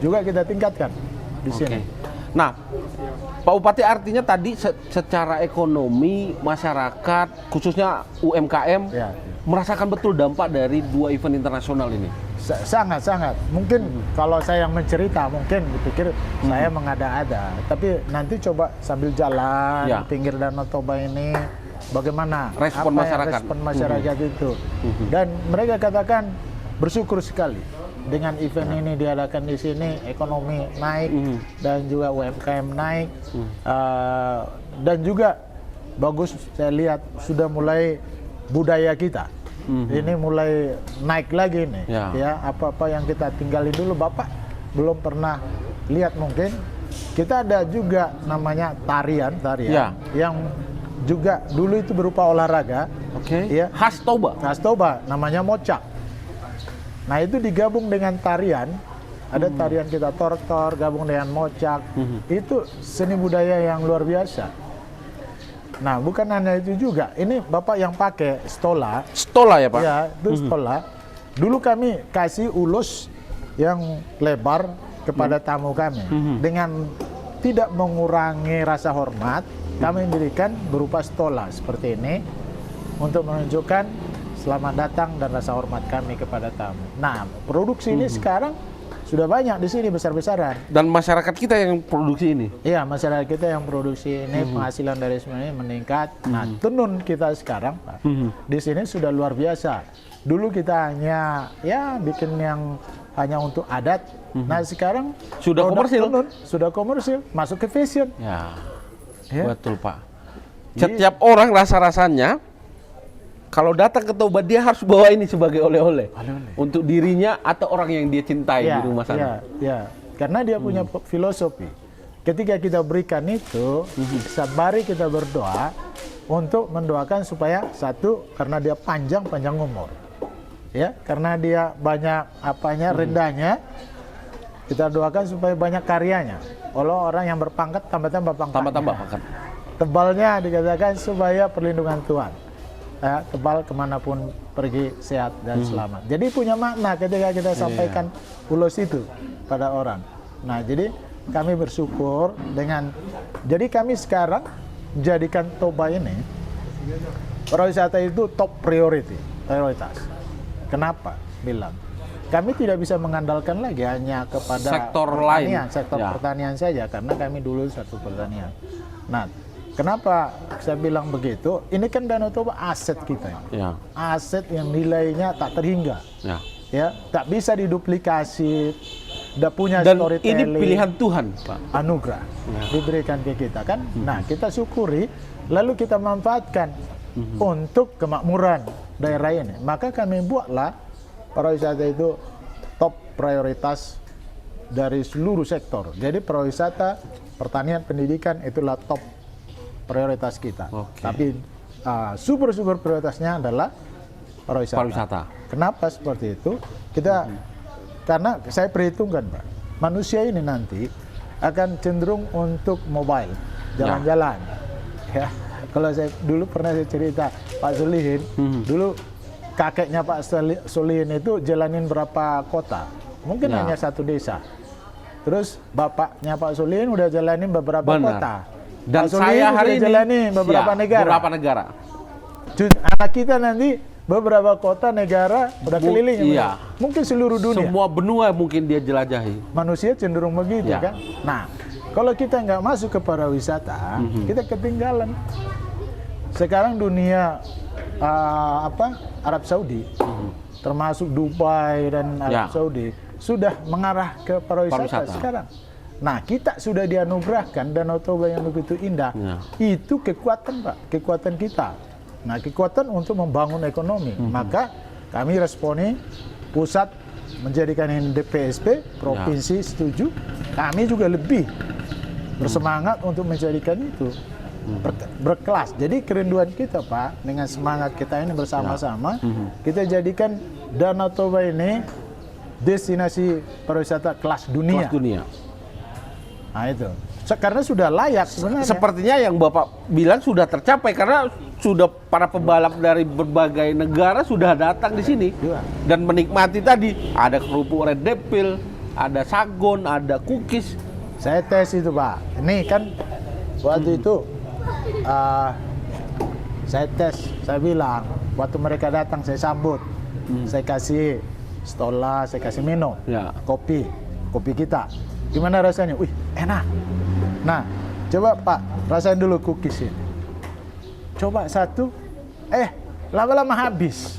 juga kita tingkatkan di sini. Nah, Pak Bupati, artinya tadi secara ekonomi masyarakat khususnya UMKM merasakan betul dampak dari 2 event internasional ini. Sangat. Mungkin kalau saya yang mencerita mungkin dipikir saya mengada-ada, tapi nanti coba sambil jalan di pinggir Danau Toba ini bagaimana respon masyarakat itu. Dan mereka katakan bersyukur sekali dengan event ini diadakan di sini, ekonomi naik dan juga UMKM naik, dan juga bagus saya lihat sudah mulai budaya kita ini mulai naik lagi nih. Ya, apa-apa yang kita tinggalin dulu Bapak belum pernah lihat mungkin. Kita ada juga namanya tarian yang juga dulu itu berupa olahraga. Ya, khas Toba namanya mocak. Nah, itu digabung dengan tarian. Ada tarian kita tortor gabung dengan mocak. Itu seni budaya yang luar biasa. Nah, bukan hanya itu juga. Ini Bapak yang pakai stola. Stola ya Pak? Ya, itu stola. Dulu kami kasih ulus yang lebar kepada tamu kami. Dengan tidak mengurangi rasa hormat, kami berikan berupa stola seperti ini untuk menunjukkan selamat datang dan rasa hormat kami kepada tamu. Nah, produksi ini sekarang sudah banyak di sini besar-besaran. Dan masyarakat kita yang produksi ini. Iya, masyarakat kita yang produksi ini penghasilan dari semuanya meningkat. Nah, tenun kita sekarang, Pak, di sini sudah luar biasa. Dulu kita hanya ya bikin yang hanya untuk adat. Nah, sekarang Sudah produk komersil. tenun sudah komersil, masuk ke fashion. Ya, Ya. betul Pak. Jadi- Setiap orang rasa-rasanya kalau datang ke Toba dia harus bawa ini sebagai oleh-oleh untuk dirinya atau orang yang dia cintai di rumah sana. Ya. Karena dia punya filosofi. Ketika kita berikan itu, sabari kita berdoa untuk mendoakan supaya satu karena dia panjang umur. Ya, karena dia banyak rendahnya, kita doakan supaya banyak karyanya. Kalau orang yang berpangkat tambah-tambah pangkatnya. Tambah-tambah makan. Tebalnya dikatakan supaya perlindungan Tuhan. Ya, tebal kemanapun pergi sehat dan selamat. Jadi punya makna ketika kita sampaikan ulos itu pada orang. Nah, jadi kami bersyukur jadi kami sekarang jadikan Toba ini pariwisata itu top prioritas. Kenapa? Bilang kami tidak bisa mengandalkan lagi hanya kepada Sektor pertanian, lain. sektor Ya. pertanian saja karena kami dulu satu pertanian. Nah, kenapa saya bilang begitu? Ini kan Danau Toba aset kita, Ya, aset yang nilainya tak terhingga, ya. ya, tak bisa diduplikasi. Udah punya Dan storytelling. ini pilihan Tuhan, Pak. Anugerah diberikan ke kita kan. Nah, kita syukuri lalu kita manfaatkan untuk kemakmuran daerah ini. Maka kami buatlah pariwisata itu top prioritas dari seluruh sektor. Jadi pariwisata, pertanian, pendidikan itulah top prioritas kita. Oke. Tapi super prioritasnya adalah pariwisata. Pariwisata. Kenapa seperti itu? Kita karena saya perhitungkan, Pak, manusia ini nanti akan cenderung untuk mobile, jalan-jalan. Ya, kalau saya dulu pernah saya cerita Pak Solihin, dulu kakeknya Pak Solihin itu jalanin berapa kota, mungkin Ya. hanya satu desa. Terus bapaknya Pak Solihin udah jalanin beberapa Benar. kota. Dan Pak Solihin saya udah hari ini jalani beberapa ya, negara. Beberapa negara. Anak kita nanti beberapa kota negara udah keliling. iya. Mungkin seluruh dunia. Semua benua mungkin dia jelajahi. Manusia cenderung begitu Ya. kan. Nah, kalau kita nggak masuk ke pariwisata, kita ketinggalan. Sekarang dunia Arab Saudi, termasuk Dubai dan Arab Ya. Saudi, sudah mengarah ke pariwisata sekarang. Nah, kita sudah dianugerahkan Danau Toba yang begitu indah. Ya. Itu kekuatan, Pak, kekuatan kita. Nah, kekuatan untuk membangun ekonomi. Maka kami responi, pusat menjadikan ini DPSP, provinsi setuju, kami juga lebih bersemangat untuk menjadikan itu berkelas. Jadi kerinduan kita, Pak, dengan semangat kita ini bersama-sama, kita jadikan Danau Toba ini destinasi pariwisata kelas dunia. Kelas dunia. Nah, itu. Karena sudah layak sebenarnya. Sepertinya yang Bapak bilang sudah tercapai karena sudah para pebalap dari berbagai negara sudah datang di sini Iya. dan menikmati tadi ada kerupuk red devil, ada sagon, ada cookies. Saya tes itu, Pak. Ini kan waktu itu saya tes, saya bilang waktu mereka datang saya sambut, saya kasih stola, saya kasih minum, Ya. kopi kita. Gimana rasanya? Wih, enak. Nah, coba Pak rasain dulu cookies ini. Coba satu, lama-lama habis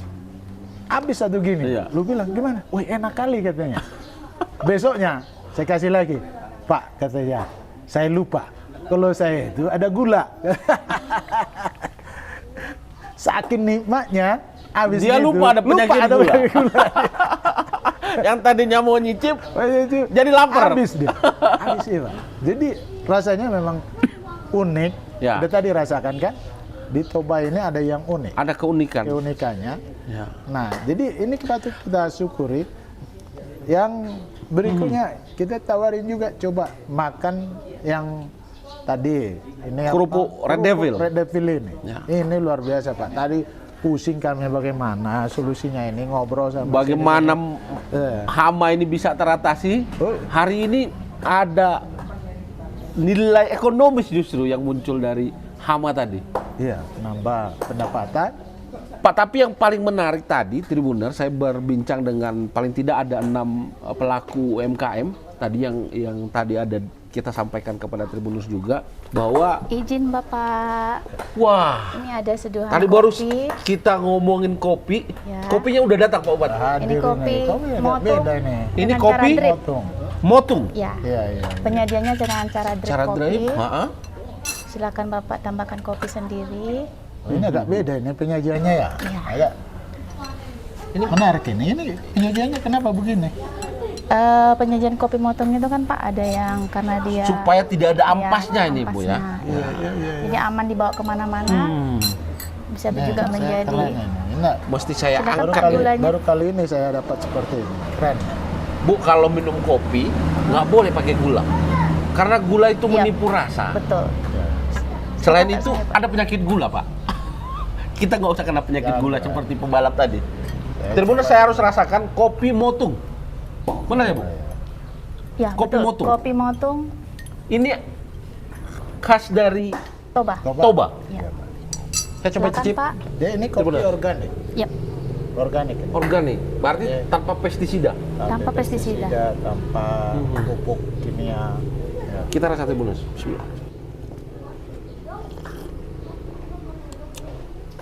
satu gini. Iya. Lu bilang gimana? Wih, enak kali katanya. Besoknya saya kasih lagi, Pak katanya, saya lupa kalau saya itu ada gula. Saking nikmatnya, habis Dia itu, lupa ada penyakit ada gula. penyakit gula. Yang tadinya mau nyicip Itu jadi lapar. habis dia. Habis dia, Pak. Jadi rasanya memang unik. Ya. Udah tadi rasakan kan? Di Toba ini ada yang unik. Ada keunikan. Keunikannya. Ya. Nah, jadi ini patut kita syukuri. Yang berikutnya kita tawarin juga coba makan yang tadi ini Kerupuk Red Devil. Red Devil ini. Ya. Ini luar biasa, Pak. Tadi pusing kami bagaimana solusinya ini, ngobrol sama Bagaimana hama ini bisa teratasi? Oh. Hari ini ada nilai ekonomis justru yang muncul dari hama tadi. Iya, nambah pendapatan. Pak, tapi yang paling menarik tadi, Tribuner, saya berbincang dengan paling tidak ada 6 pelaku UMKM tadi yang tadi ada kita sampaikan kepada Tribuners juga bahwa Izin Bapak, wah, ini ada seduhan tadi baru kopi. kita ngomongin kopi, Ya. kopinya udah datang Pak Bupati. Ini kopi agak motung. beda nih. Ini dengan kopi cara drip. Motung. Motung. Ya. Iya, iya. Penyajiannya dengan cara drip Cara kopi. drip, heeh. Silakan Bapak tambahkan kopi sendiri. Oh, ini agak beda ini penyajiannya ya. Iya. Agak ini menarik ini. Ini penyajiannya kenapa begini? Penyajian kopi motong itu kan Pak ada yang karena dia Supaya tidak ada Iya, ampasnya ini Bu ya. ampasnya. Jadi aman dibawa kemana-mana. Bisa Nah, juga saya menjadi keren ini. Ini Mesti saya Silakan, baru Pak, angkat. gulanya. baru kali ini saya dapat seperti ini. Keren. Bu, kalau minum kopi nggak boleh pakai gula. Karena gula itu Iya. menipu rasa. betul. Selain Silakan itu saya, Pak. ada penyakit gula, Pak. Kita nggak usah kena penyakit Jangan, gula Pak. seperti pembalap tadi. Tribuners, saya harus rasakan kopi motung. Benar ya, Bu? Ya, Kopi betul. motung. Kopi motung Ini khas dari Toba. Toba. Ya. Saya coba Silakan, cicip. Pak. Dia ini kopi Benar. organik. Yap. Organik. ini. Organik, berarti Iya. tanpa pestisida. Tanpa pestisida. Tanpa pupuk kimia. Ya. Kita rasa Tribuners. Bismillah.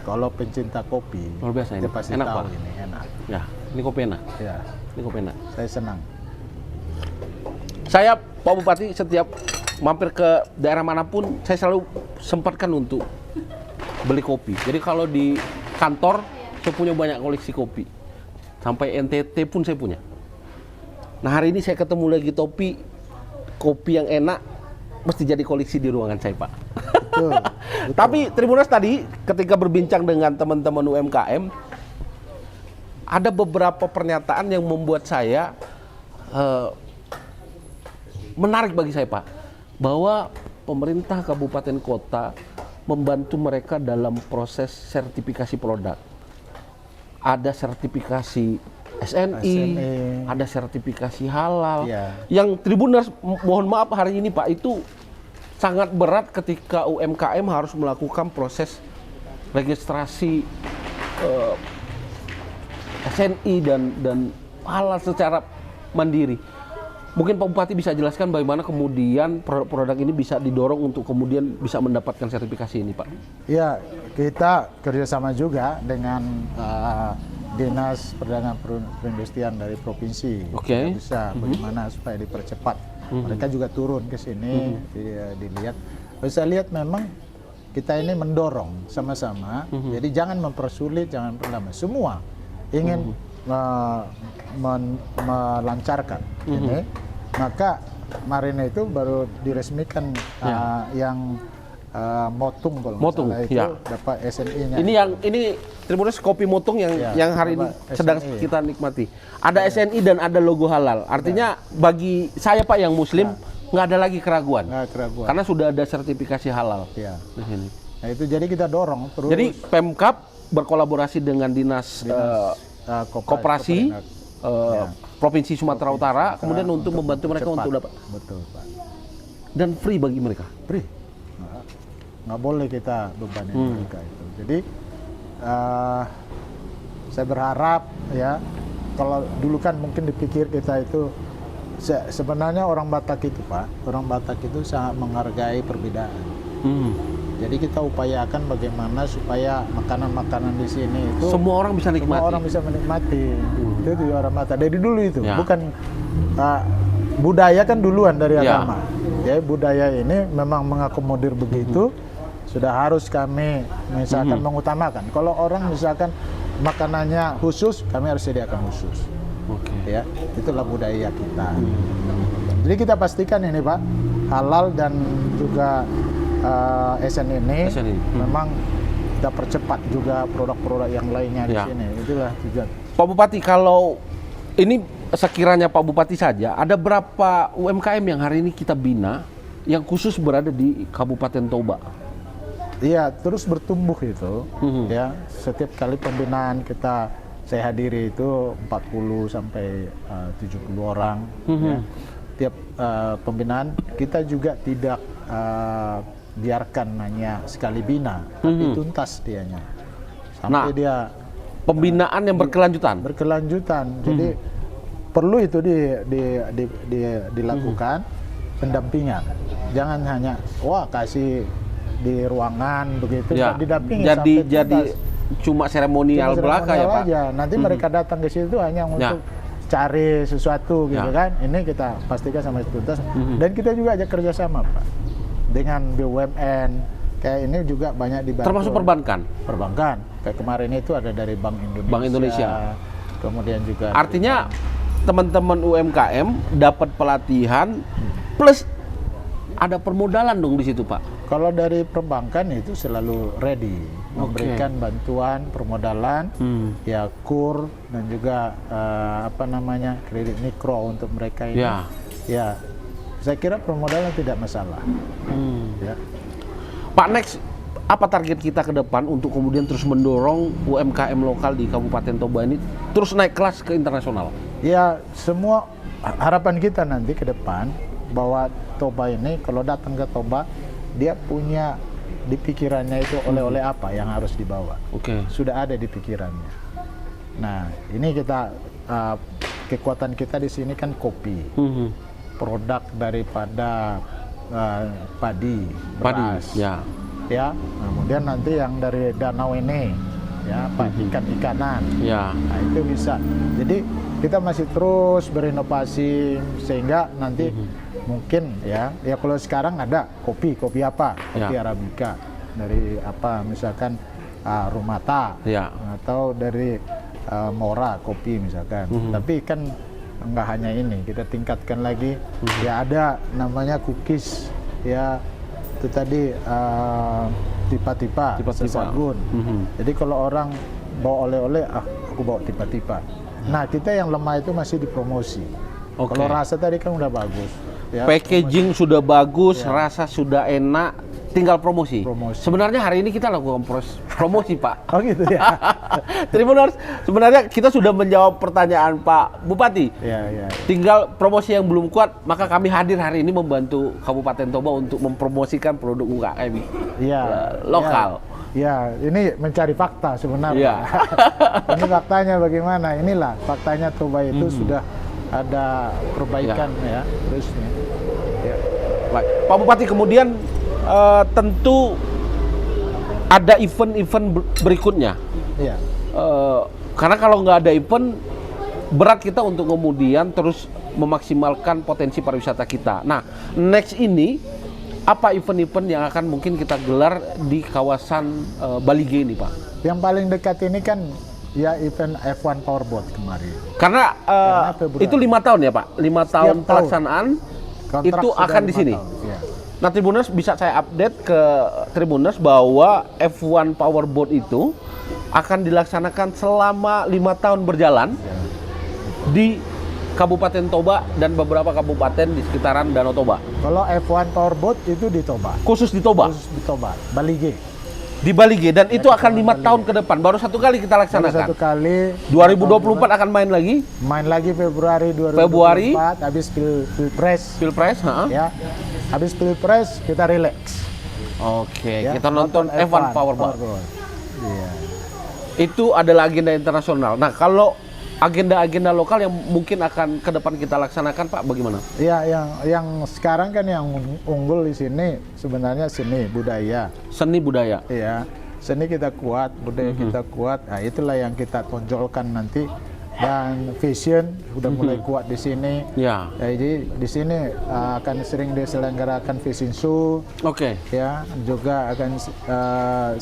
Kalau pencinta kopi, Luar biasa ini. dia pasti Enak, tahu Pak. ini enak. Ya, ini kopi enak. Ya, Ini kopi enak. saya senang. Saya Pak Bupati setiap mampir ke daerah manapun saya selalu sempatkan untuk beli kopi. Jadi kalau di kantor saya punya banyak koleksi kopi. Sampai NTT pun saya punya. Nah, hari ini saya ketemu lagi kopi yang enak mesti jadi koleksi di ruangan saya, Pak. Betul. Tapi Tribuners tadi ketika berbincang dengan teman-teman UMKM ada beberapa pernyataan yang membuat saya menarik bagi saya, Pak, bahwa pemerintah kabupaten kota membantu mereka dalam proses sertifikasi produk. Ada sertifikasi SNI, ada sertifikasi halal. Iya. Yang Tribuners, mohon maaf hari ini Pak, itu sangat berat ketika UMKM harus melakukan proses registrasi SNI dan halal secara mandiri. Mungkin Pak Bupati bisa jelaskan bagaimana kemudian produk-produk ini bisa didorong untuk kemudian bisa mendapatkan sertifikasi ini, Pak. Ya, kita kerjasama juga dengan Dinas Perdagangan Perindustrian dari provinsi. Oke. Kita bisa bagaimana supaya dipercepat. Mereka juga turun ke sini, dilihat. Bisa lihat memang kita ini mendorong sama-sama. Jadi jangan mempersulit, jangan perlama. Semua ingin melancarkan ini. Maka kemarin itu baru diresmikan yang motung kalau nggak Motung, salah itu ya. dapat SNI-nya. Ini Tribuners kopi motung yang hari ini Bapak sedang SNI. kita nikmati. Ada SNI dan ada logo halal. Artinya bagi saya Pak yang Muslim nggak ada lagi keraguan. Nggak keraguan. Karena sudah ada sertifikasi halal Ya. di sini. Nah itu jadi kita dorong terus. Jadi Pemkab berkolaborasi dengan Dinas Koperasi Provinsi Sumatera Utara kemudian untuk membantu mereka cepat. untuk dapat Betul Pak. dan free bagi mereka. Free. Nggak boleh kita bebanin mereka itu. Jadi saya berharap ya kalau dulu kan mungkin dipikir kita itu sebenarnya orang Batak itu Pak, orang Batak itu sangat menghargai perbedaan. Jadi kita upayakan bagaimana supaya makanan-makanan di sini itu Semua orang bisa nikmati. semua orang bisa menikmati. Itu tujuan orang Batak. Dari dulu itu, Ya. bukan budaya kan duluan dari Ya. agama. Ya budaya ini memang mengakomodir begitu. Sudah harus kami misalkan mengutamakan. Kalau orang misalkan makanannya khusus, kami harus sediakan khusus. Oke. Ya, itulah budaya kita. Jadi kita pastikan ini Pak, halal dan juga SN ini SN. memang kita percepat juga produk-produk yang lainnya di Ya. sini. Itulah tujuan. Pak Bupati, kalau ini sekiranya Pak Bupati saja, ada berapa UMKM yang hari ini kita bina yang khusus berada di Kabupaten Toba? Iya, terus bertumbuh itu. Ya, setiap kali pembinaan saya hadiri itu 40 sampai 70 orang. Ya. Tiap pembinaan kita juga tidak biarkan hanya sekali bina, tapi tuntas dianya. sampai Nah, dia pembinaan yang berkelanjutan. berkelanjutan. Jadi perlu itu dilakukan pendampingan. Jangan hanya kasih di ruangan begitu, Ya, didampingi jadi sampai tuntas. cuma seremonial Cuma belaka ya seremonial Pak. aja. Nanti mereka datang ke situ hanya untuk cari sesuatu gitu Ya. kan. Ini kita pastikan sampai tuntas. Dan kita juga ajak kerjasama Pak dengan BUMN. Kayak ini juga banyak dibantu. Termasuk perbankan. Perbankan. Kayak kemarin itu ada dari Bank Indonesia. Bank Indonesia. Kemudian juga Artinya teman-teman UMKM dapat pelatihan plus ada permodalan dong di situ Pak. kalau dari perbankan itu selalu ready memberikan bantuan permodalan, ya KUR dan juga kredit mikro untuk mereka ini. Ya. Ya, saya kira permodalan tidak masalah. Ya. Pak, next apa target kita ke depan untuk kemudian terus mendorong UMKM lokal di Kabupaten Toba ini terus naik kelas ke internasional? Ya, semua harapan kita nanti ke depan bahwa Toba ini kalau datang ke Toba dia punya di pikirannya itu oleh-oleh apa yang harus dibawa. Oke. Sudah ada di pikirannya. Nah, ini kita kekuatan kita di sini kan kopi. Produk daripada padi, beras. Ya. Ya, kemudian nanti yang dari danau ini, ya, ikan-ikanan. Ya. Nah, itu bisa. Jadi kita masih terus berinovasi sehingga nanti mungkin ya kalau sekarang ada kopi apa? Kopi Arabica dari misalkan Rumata, atau dari Mora kopi misalkan. Tapi kan nggak hanya ini, kita tingkatkan lagi. Ya ada namanya cookies, ya itu tadi tipa-tipa sesagun. Jadi kalau orang bawa oleh-oleh, aku bawa tipa-tipa. Nah, kita yang lemah itu masih dipromosi. Kalau rasa tadi kan udah bagus. Ya, packaging sudah bagus, rasa sudah enak, tinggal promosi. Sebenarnya hari ini kita lakukan promosi Pak. Oh gitu ya. Tribuners, sebenarnya kita sudah menjawab pertanyaan Pak Bupati. Ya. Tinggal promosi yang belum kuat, maka kami hadir hari ini membantu Kabupaten Toba untuk mempromosikan produk UMKM lokal. Ya, ini mencari fakta sebenarnya. Ini faktanya bagaimana? Inilah faktanya Toba itu sudah ada perbaikan ya terusnya. Ya. Baik. Pak Bupati, kemudian tentu ada event-event berikutnya. Iya. Karena kalau nggak ada event, berat kita untuk kemudian terus memaksimalkan potensi pariwisata kita. Nah, next ini apa event-event yang akan mungkin kita gelar di kawasan Balige ini, Pak? Yang paling dekat ini kan ya event F1 Powerboat kemarin. Karena itu 5 tahun ya Pak, 5 tahun pelaksanaan kontrak itu akan di sini. Ya. Nah, Tribuners, bisa saya update ke Tribuners bahwa F1 Powerboat itu akan dilaksanakan selama 5 tahun berjalan di Kabupaten Toba dan beberapa kabupaten di sekitaran Danau Toba. Kalau F1 Powerboat itu di Toba. Khusus di Toba. Khusus di Toba, Balige. Di Balige, dan itu akan 5 tahun ke depan. Baru 1 kali kita laksanakan. 1 kali. 2024 akan main lagi. Main lagi Februari 2024. Habis Pilpres. Pilpres, ya. Habis Pilpres kita relax. Oke, Ya, kita nonton F1 Powerboat. Iya. Itu adalah agenda internasional. Nah, kalau agenda-agenda lokal yang mungkin akan ke depan kita laksanakan, Pak, bagaimana? Iya, yang sekarang kan yang unggul di sini sebenarnya seni budaya. Seni budaya. Iya, seni kita kuat, budaya kita kuat. Nah, itulah yang kita tonjolkan nanti. Dan fashion sudah mulai kuat di sini. Ya. Jadi di sini akan sering diselenggarakan fashion show. Oke. Ya, juga akan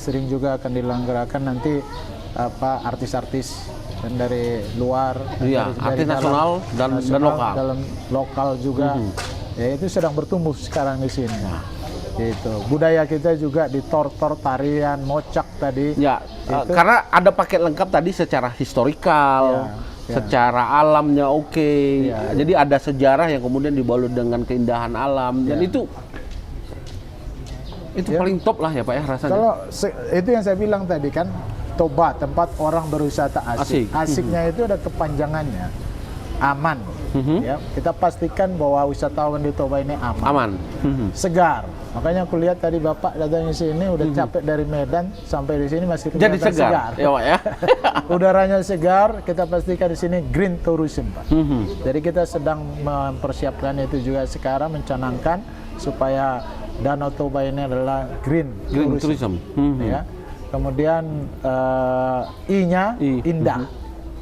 sering juga akan diselenggarakan nanti artis-artis dan dari luar, Iya, artis nasional dan lokal. dalam lokal juga. Ya, itu sedang bertumbuh sekarang di sini. Gitu. Budaya kita juga di tor-tor, tarian, mocak tadi. Ya, karena ada paket lengkap tadi secara historikal, secara alamnya Jadi ada sejarah yang kemudian dibalut dengan keindahan alam, dan itu paling top lah ya Pak ya rasanya. Kalau itu yang saya bilang tadi kan, Toba tempat orang berwisata asik. Asiknya itu ada kepanjangannya, aman. Ya, kita pastikan bahwa wisatawan di Toba ini aman. Segar. Makanya aku lihat tadi Bapak datang ke sini udah capek dari Medan sampai di sini masih Jadi kelihatan segar, ya Pak ya. Udaranya segar, kita pastikan di sini green tourism, Pak. Jadi kita sedang mempersiapkan itu juga sekarang, mencanangkan supaya Danau Toba ini adalah green tourism. Ya. Kemudian I-nya indah.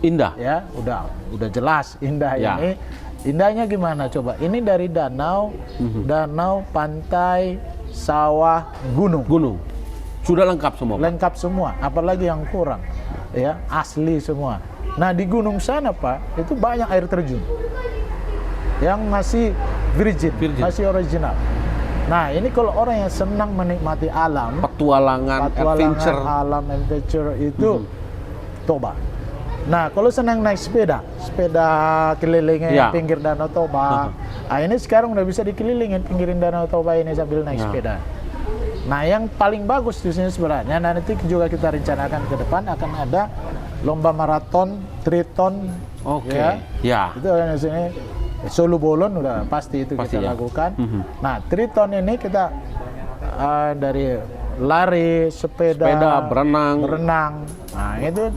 Indah. Ya, udah jelas indah Ya. ini. Indahnya gimana coba? Ini dari danau, danau, pantai, sawah, gunung. Gunung. Sudah lengkap semua, Pak? Lengkap semua, apalagi yang kurang. Ya, asli semua. Nah, di gunung sana, Pak, itu banyak air terjun. Yang masih virgin. Masih original. Nah, ini kalau orang yang senang menikmati alam, Petualangan, adventure. alam, adventure itu Toba. Nah, kalau senang naik sepeda kelilingin pinggir Danau Toba. Nah, ini sekarang udah bisa dikelilingin pinggirin Danau Toba ini sambil naik sepeda. Nah, yang paling bagus di sini sebenarnya, nanti juga kita rencanakan ke depan akan ada lomba maraton, triton. Ya. Itu ada di sini. Solo Bolon udah pasti itu kita lakukan. Nah, triton ini kita dari lari, sepeda, berenang. Nah, itu.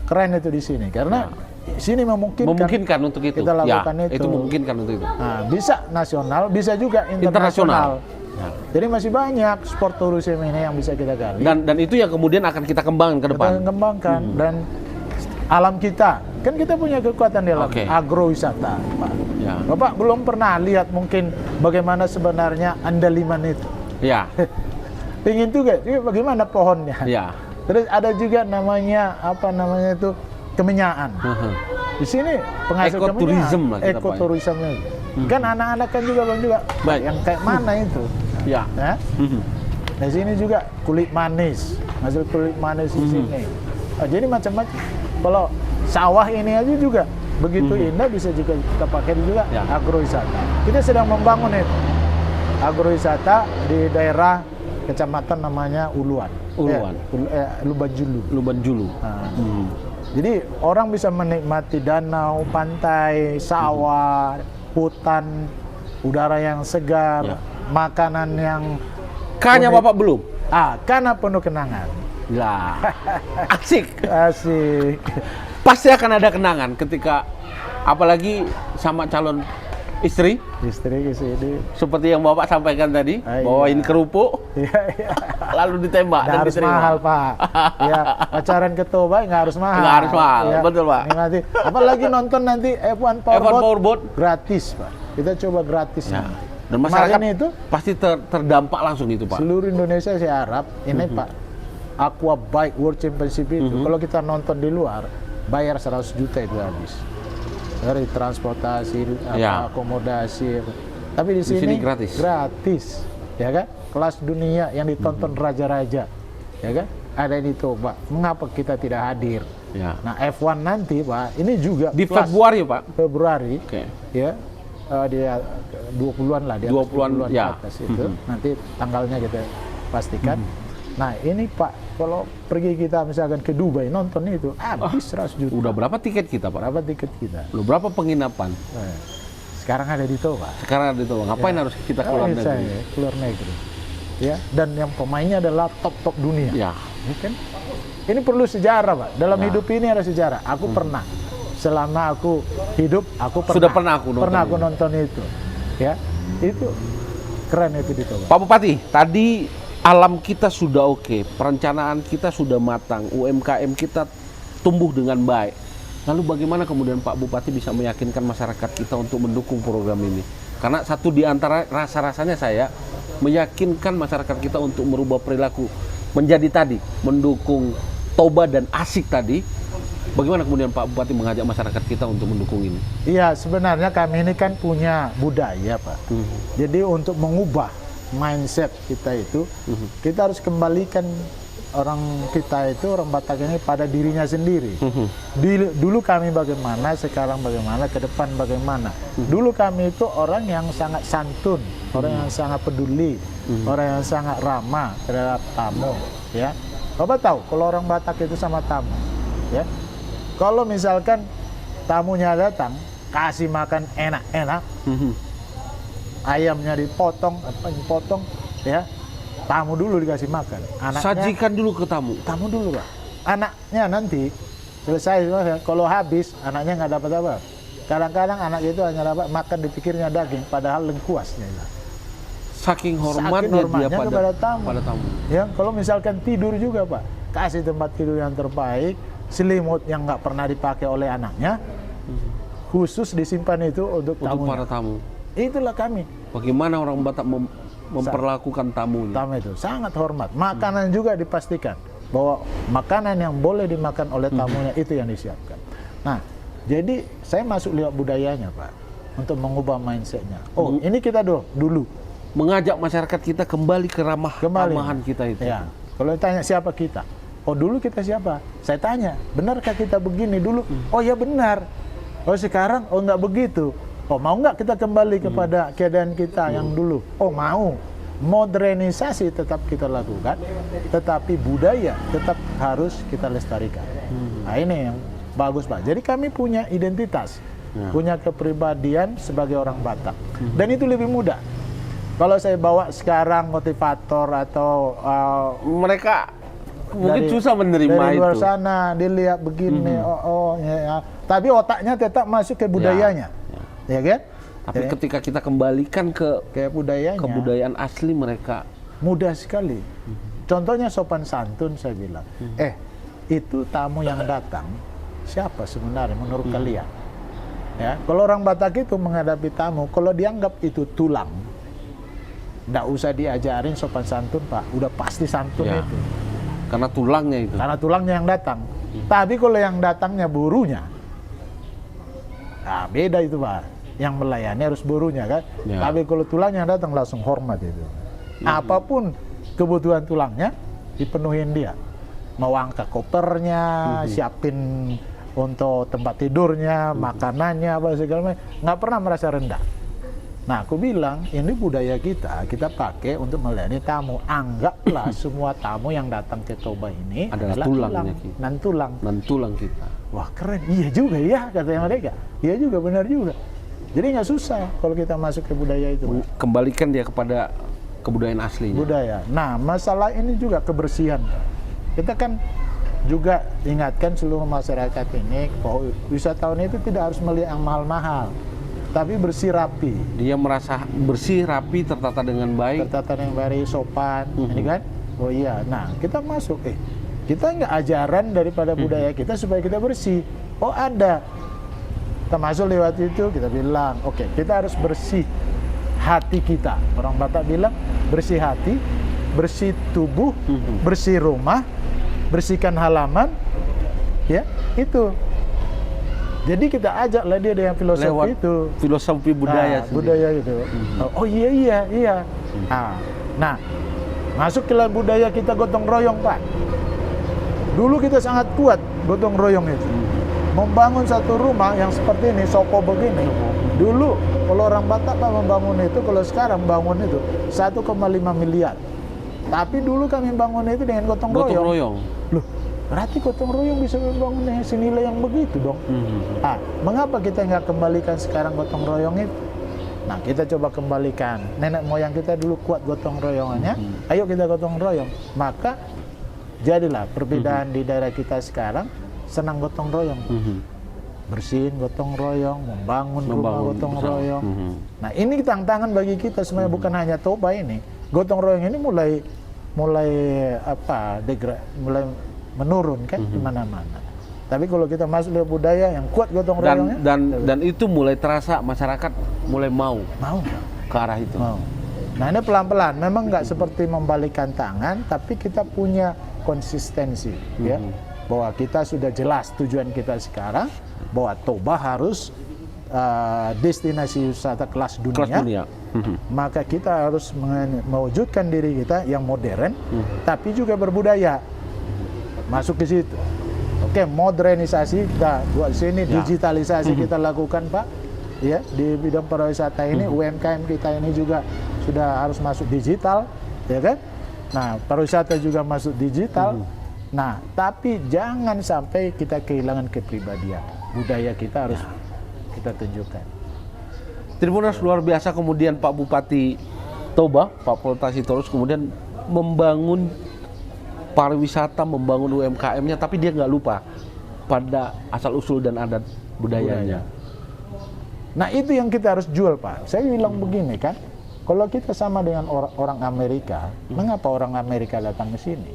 Keren itu di sini karena sini memungkinkan untuk itu. Kita lakukan itu memungkinkan untuk itu. Nah, bisa nasional, bisa juga internasional. Jadi masih banyak sport tourism ini yang bisa kita gali. Dan itu yang kemudian akan kita kembangkan ke depan. Kita kembangkan dan alam kita. Kan kita punya kekuatan di alam agrowisata, Pak. Ya. Bapak belum pernah lihat mungkin bagaimana sebenarnya andaliman itu. Ya. Pingin juga bagaimana pohonnya. Ya. Terus ada juga namanya itu kemenyaan. Di sini penghasil ekoturism lah kita, ekoturism itu. Kan anak-anak kan juga yang kayak mana itu. Ya. Di sini juga kulit manis, hasil kulit manis di sini. Jadi macam-macam. Kalau sawah ini aja juga begitu indah, bisa juga kita pakai juga agrowisata. Kita sedang membangun itu agrowisata di daerah kecamatan namanya Uluan. Luban Julu. Nah, jadi orang bisa menikmati danau, pantai, sawah, hutan, udara yang segar, makanan yang Kanya Bapak belum? Karena penuh kenangan. Lah, asik. Pasti akan ada kenangan ketika, apalagi sama calon istri ke sini. Seperti yang Bapak sampaikan tadi, bawain kerupuk, lalu ditembak dan harus diterima. Mahal, Pak. Ya, pacaran ke Toba nggak harus mahal. Nggak harus mahal, betul Pak. Nanti, apalagi nonton nanti F1 Powerboat gratis, Pak. Kita coba gratis. Dan masyarakat itu pasti terdampak langsung itu, Pak. Seluruh Indonesia saya harap ini Pak, Aqua Bike World Championship itu kalau kita nonton di luar bayar 100 juta itu habis. Dari transportasi, akomodasi, tapi di sini gratis, ya kan? Kelas dunia yang ditonton raja-raja, ya kan? Ada di Toba. Mengapa kita tidak hadir? Ya. Nah, F1 nanti, Pak, ini juga di Februari, Pak. Februari, ya, dia 20-an lah, dia 20-an ya. Atas itu. Nanti tanggalnya kita pastikan. Nah, ini Pak, kalau pergi kita misalkan ke Dubai nonton itu habis 100 juta. Udah berapa tiket kita, Pak? Berapa tiket kita? Udah berapa penginapan? Sekarang ada di Toba. Ngapain harus kita keluar negeri? Keluar negeri. Ya, dan yang pemainnya adalah top dunia. Ya. Kan? Ini perlu sejarah, Pak. Dalam hidup ini ada sejarah. Aku pernah. Selama aku hidup, aku pernah. Sudah pernah aku nonton itu. Ya. Itu keren itu di Toba. Pak Bupati, tadi alam kita sudah oke, perencanaan kita sudah matang, UMKM kita tumbuh dengan baik. Lalu bagaimana kemudian Pak Bupati bisa meyakinkan masyarakat kita untuk mendukung program ini? Karena satu di antara rasa-rasanya saya meyakinkan masyarakat kita untuk merubah perilaku menjadi tadi, mendukung Toba dan asik tadi. Bagaimana kemudian Pak Bupati mengajak masyarakat kita untuk mendukung ini? Iya, sebenarnya kami ini kan punya budaya, Pak. Jadi untuk mengubah mindset kita itu, kita harus kembalikan orang Batak ini pada dirinya sendiri. Dulu kami bagaimana, sekarang bagaimana, ke depan bagaimana. Dulu kami itu orang yang sangat santun, orang yang sangat peduli, orang yang sangat ramah terhadap tamu. Ya, Bapak tahu kalau orang Batak itu sama tamu, ya. Kalau misalkan tamunya datang, kasih makan enak-enak. Ayamnya dipotong, ya tamu dulu dikasih makan. Anaknya, Sajikan dulu ke tamu. tamu dulu Pak. Anaknya nanti selesai, kalau habis anaknya nggak dapat apa. Kadang-kadang anak itu hanya dapat makan dipikirnya daging, padahal lengkuasnya. Saking hormatnya dia kepada tamu. pada tamu. Ya, kalau misalkan tidur juga Pak, kasih tempat tidur yang terbaik, selimut yang nggak pernah dipakai oleh anaknya, khusus disimpan itu untuk Para tamunya. tamu. Itulah kami. Bagaimana orang Batak memperlakukan tamunya? Tamu itu sangat hormat. Makanan juga dipastikan bahwa makanan yang boleh dimakan oleh tamunya itu yang disiapkan. Nah, jadi saya masuk lewat budayanya Pak, untuk mengubah mindsetnya. Oh, ini kita dulu Mengajak masyarakat kita kembali ke ramahan kita itu. Ya, kalau ditanya siapa kita? Oh, dulu kita siapa? Saya tanya, benarkah kita begini dulu? Oh ya benar. Oh sekarang, oh nggak begitu. Oh mau nggak kita kembali kepada keadaan kita yang dulu? Oh mau. Modernisasi tetap kita lakukan, tetapi budaya tetap harus kita lestarikan. Nah ini yang bagus Pak. Jadi kami punya identitas, punya kepribadian sebagai orang Batak. Dan itu lebih mudah. Kalau saya bawa sekarang motivator atau Mereka mungkin dari- susah menerima dari luar itu. sana dilihat begini, ya. Tapi otaknya tetap masuk ke budayanya, ya kan? Tapi Ya, ketika kita kembalikan ke ke budayanya kebudayaan asli mereka, mudah sekali. Contohnya sopan santun saya bilang. Itu tamu yang datang siapa sebenarnya menurut kalian? Ya, kalau orang Batak itu menghadapi tamu, kalau dianggap itu tulang, nggak usah diajarin sopan santun Pak, udah pasti santun Ya. itu. karena tulangnya itu. Karena tulangnya yang datang. Tapi kalau yang datangnya burunya, nah beda itu Pak. Yang melayani harus burunya kan. Ya. Tapi kalau tulangnya yang datang langsung hormat itu. Apapun kebutuhan tulangnya dipenuhin dia. Mau angkat kopernya, siapin untuk tempat tidurnya, makanannya, apa segala macam. Nggak pernah merasa rendah. Nah, aku bilang ini budaya kita pakai untuk melayani tamu. Anggaplah semua tamu yang datang ke Toba ini Adalah adalah tulangnya kita. dan tulang. Dan tulang kita. Wah keren, iya juga ya katanya mereka. Iya juga, benar juga. Jadi nggak susah kalau kita masuk ke budaya itu. Kembalikan dia kepada kebudayaan aslinya. Budaya. Nah, masalah ini juga kebersihan. Kita kan juga ingatkan seluruh masyarakat ini bahwa wisatawan itu tidak harus melihat yang mahal-mahal, tapi bersih rapi, Dia merasa bersih, rapi, tertata dengan baik. tertata yang baik, sopan, ini kan? Oh iya. Nah, kita masuk. Kita nggak ajaran daripada budaya kita supaya kita bersih. Oh ada. Kita masuk lewat itu, kita bilang, oke, kita harus bersih hati kita. Orang Batak bilang bersih hati, bersih tubuh, bersih rumah, bersihkan halaman, ya itu. Jadi kita ajaklah dia dengan filosofi Lewat itu. filosofi budaya Nah, sendiri. budaya itu. Oh iya. Nah, masuk ke budaya kita gotong royong Pak. Dulu kita sangat kuat gotong royong itu. Membangun satu rumah yang seperti ini, sopo begini. Dulu kalau orang Batak Pak membangun itu, kalau sekarang bangun itu 1,5 miliar. Tapi dulu kami bangun itu dengan gotong royong. Gotong royong. Loh, berarti gotong royong bisa membangun dengan senilai yang begitu dong. Mengapa kita nggak kembalikan sekarang gotong royong itu? Nah, kita coba kembalikan. Nenek moyang kita dulu kuat gotong royongannya. Ayo kita gotong royong. Maka jadilah perbedaan di daerah kita sekarang senang gotong royong. Bersihin gotong royong, membangun rumah gotong bersama. royong. Nah, ini tantangan bagi kita sebenarnya, bukan hanya Toba ini. Gotong royong ini mulai menurun kan di mana-mana. Tapi kalau kita masuk ke budaya yang kuat gotong royongnya, Dan itu mulai terasa masyarakat mulai mau mau. ke arah itu. Mau. Nah ini pelan-pelan, memang nggak seperti membalikkan tangan, tapi kita punya konsistensi, ya, bahwa kita sudah jelas tujuan kita sekarang, bahwa Toba harus destinasi wisata kelas dunia. Kelas dunia. Maka kita harus mewujudkan diri kita yang modern, tapi juga berbudaya. Masuk ke situ. Oke, modernisasi kita buat sini, digitalisasi kita lakukan Pak. Ya, di bidang pariwisata ini UMKM kita ini juga sudah harus masuk digital, ya kan? Nah, pariwisata juga masuk digital. Nah, tapi jangan sampai kita kehilangan kepribadian. Budaya kita harus kita tunjukkan. Tribuners luar biasa, kemudian Pak Bupati Toba, Pak Polta Sitorus, kemudian membangun pariwisata, membangun UMKM-nya, tapi dia nggak lupa pada asal-usul dan adat budayanya. Nah itu yang kita harus jual, Pak. Saya bilang begini kan, kalau kita sama dengan orang Amerika, mengapa orang Amerika datang ke sini?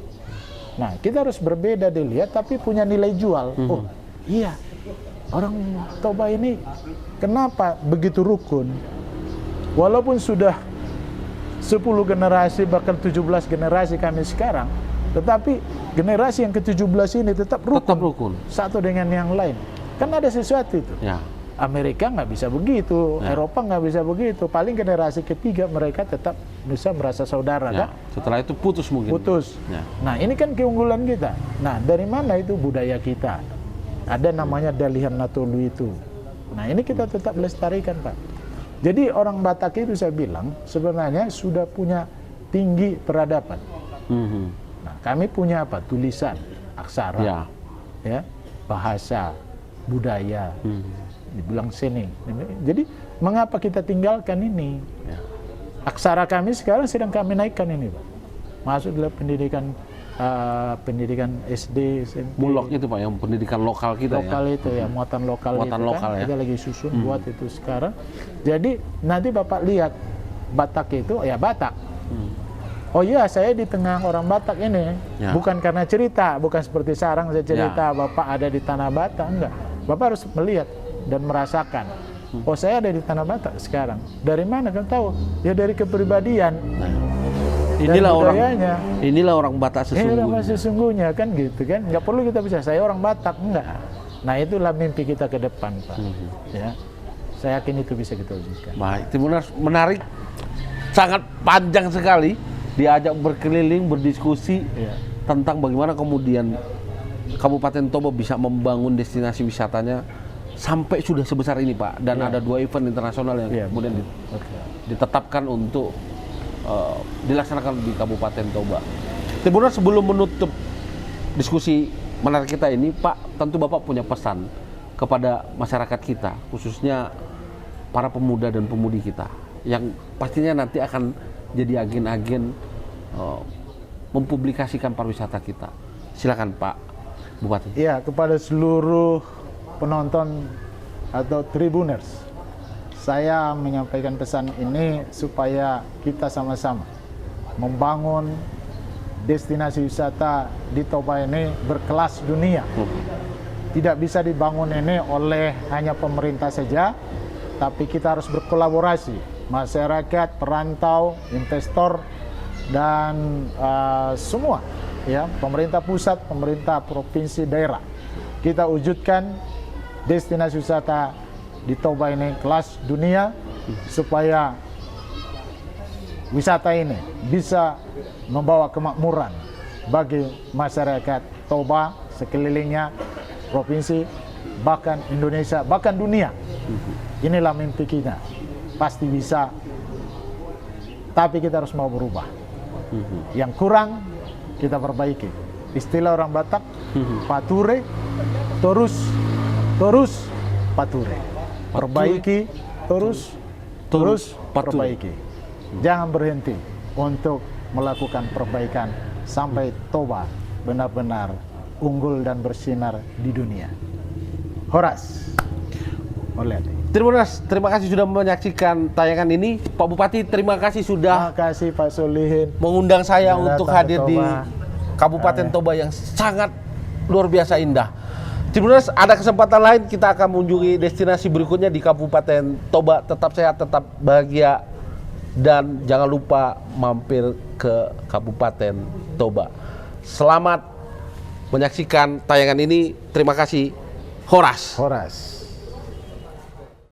Nah kita harus berbeda dilihat, tapi punya nilai jual. Oh iya, orang Toba ini kenapa begitu rukun? Walaupun sudah 10 generasi, bahkan 17 generasi kami sekarang, tetapi generasi yang ke-17 ini tetap rukun. Satu dengan yang lain. Kan ada sesuatu itu. Ya. Amerika nggak bisa begitu, Eropa nggak bisa begitu. Paling generasi ketiga mereka tetap bisa merasa saudara, kan? Setelah itu putus mungkin. Putus. Ya. Nah ini kan keunggulan kita. Nah dari mana itu budaya kita? Ada namanya Dalihan Natolu itu. Nah ini kita tetap lestarikan, Pak. Jadi orang Batak itu saya bilang sebenarnya sudah punya tinggi peradaban. Nah kami punya apa? Tulisan, aksara, ya, bahasa, budaya. Dibilang seni. Jadi mengapa kita tinggalkan ini? Aksara kami sekarang sedang kami naikkan ini, Pak. Masuk dalam pendidikan SD, SMP. Bulog itu Pak, yang pendidikan lokal kita lokal itu ya, muatan lokal itu lokal, kan. ya. Kita lagi susun buat itu sekarang. Jadi nanti Bapak lihat Batak itu ya Batak. Oh iya, saya di tengah orang Batak ini, bukan karena cerita, bukan seperti sarang saya cerita Bapak ada di tanah Batak, enggak. Bapak harus melihat dan merasakan. Oh saya ada di tanah Batak sekarang. Dari mana kan tahu? Ya dari kepribadian. Inilah orang Batak sesungguhnya. Inilah orang sesungguhnya kan gitu kan. Nggak perlu kita bisa saya orang Batak, enggak. Nah itulah mimpi kita ke depan, Pak. Ya, saya yakin itu bisa kita wujudkan. Baik, Tribuners, menarik, sangat panjang sekali. Diajak berkeliling, berdiskusi tentang bagaimana kemudian Kabupaten Toba bisa membangun destinasi wisatanya sampai sudah sebesar ini, Pak. Dan ada 2 event internasional yang kemudian ditetapkan untuk dilaksanakan di Kabupaten Toba. Tribuners, sebelum menutup diskusi menarik kita ini, Pak, tentu Bapak punya pesan kepada masyarakat kita, khususnya para pemuda dan pemudi kita, yang pastinya nanti akan jadi agen-agen mempublikasikan pariwisata kita. Silakan Pak Bupati. Iya, kepada seluruh penonton atau Tribuners, saya menyampaikan pesan ini supaya kita sama-sama membangun destinasi wisata di Toba ini berkelas dunia. Tidak bisa dibangun ini oleh hanya pemerintah saja, tapi kita harus berkolaborasi, masyarakat, perantau, investor, dan semua, ya, pemerintah pusat, pemerintah provinsi, daerah. Kita wujudkan destinasi wisata di Toba ini kelas dunia, supaya wisata ini bisa membawa kemakmuran bagi masyarakat Toba, sekelilingnya, provinsi, bahkan Indonesia, bahkan dunia. Inilah mimpi kita. Pasti bisa, tapi kita harus mau berubah. Yang kurang kita perbaiki. Istilah orang Batak, pature, terus pature. Perbaiki, terus perbaiki. Jangan berhenti untuk melakukan perbaikan sampai Toba benar-benar unggul dan bersinar di dunia. Horas. Oleh. Tribuners, terima kasih sudah menyaksikan tayangan ini. Pak Bupati, terima kasih sudah Terima kasih Pak Solihin mengundang saya untuk hadir di Toba. Kabupaten Toba yang sangat luar biasa indah. Tribuners, ada kesempatan lain kita akan mengunjungi destinasi berikutnya di Kabupaten Toba. Tetap sehat, tetap bahagia, dan jangan lupa mampir ke Kabupaten Toba. Selamat menyaksikan tayangan ini. Terima kasih. Horas. Horas.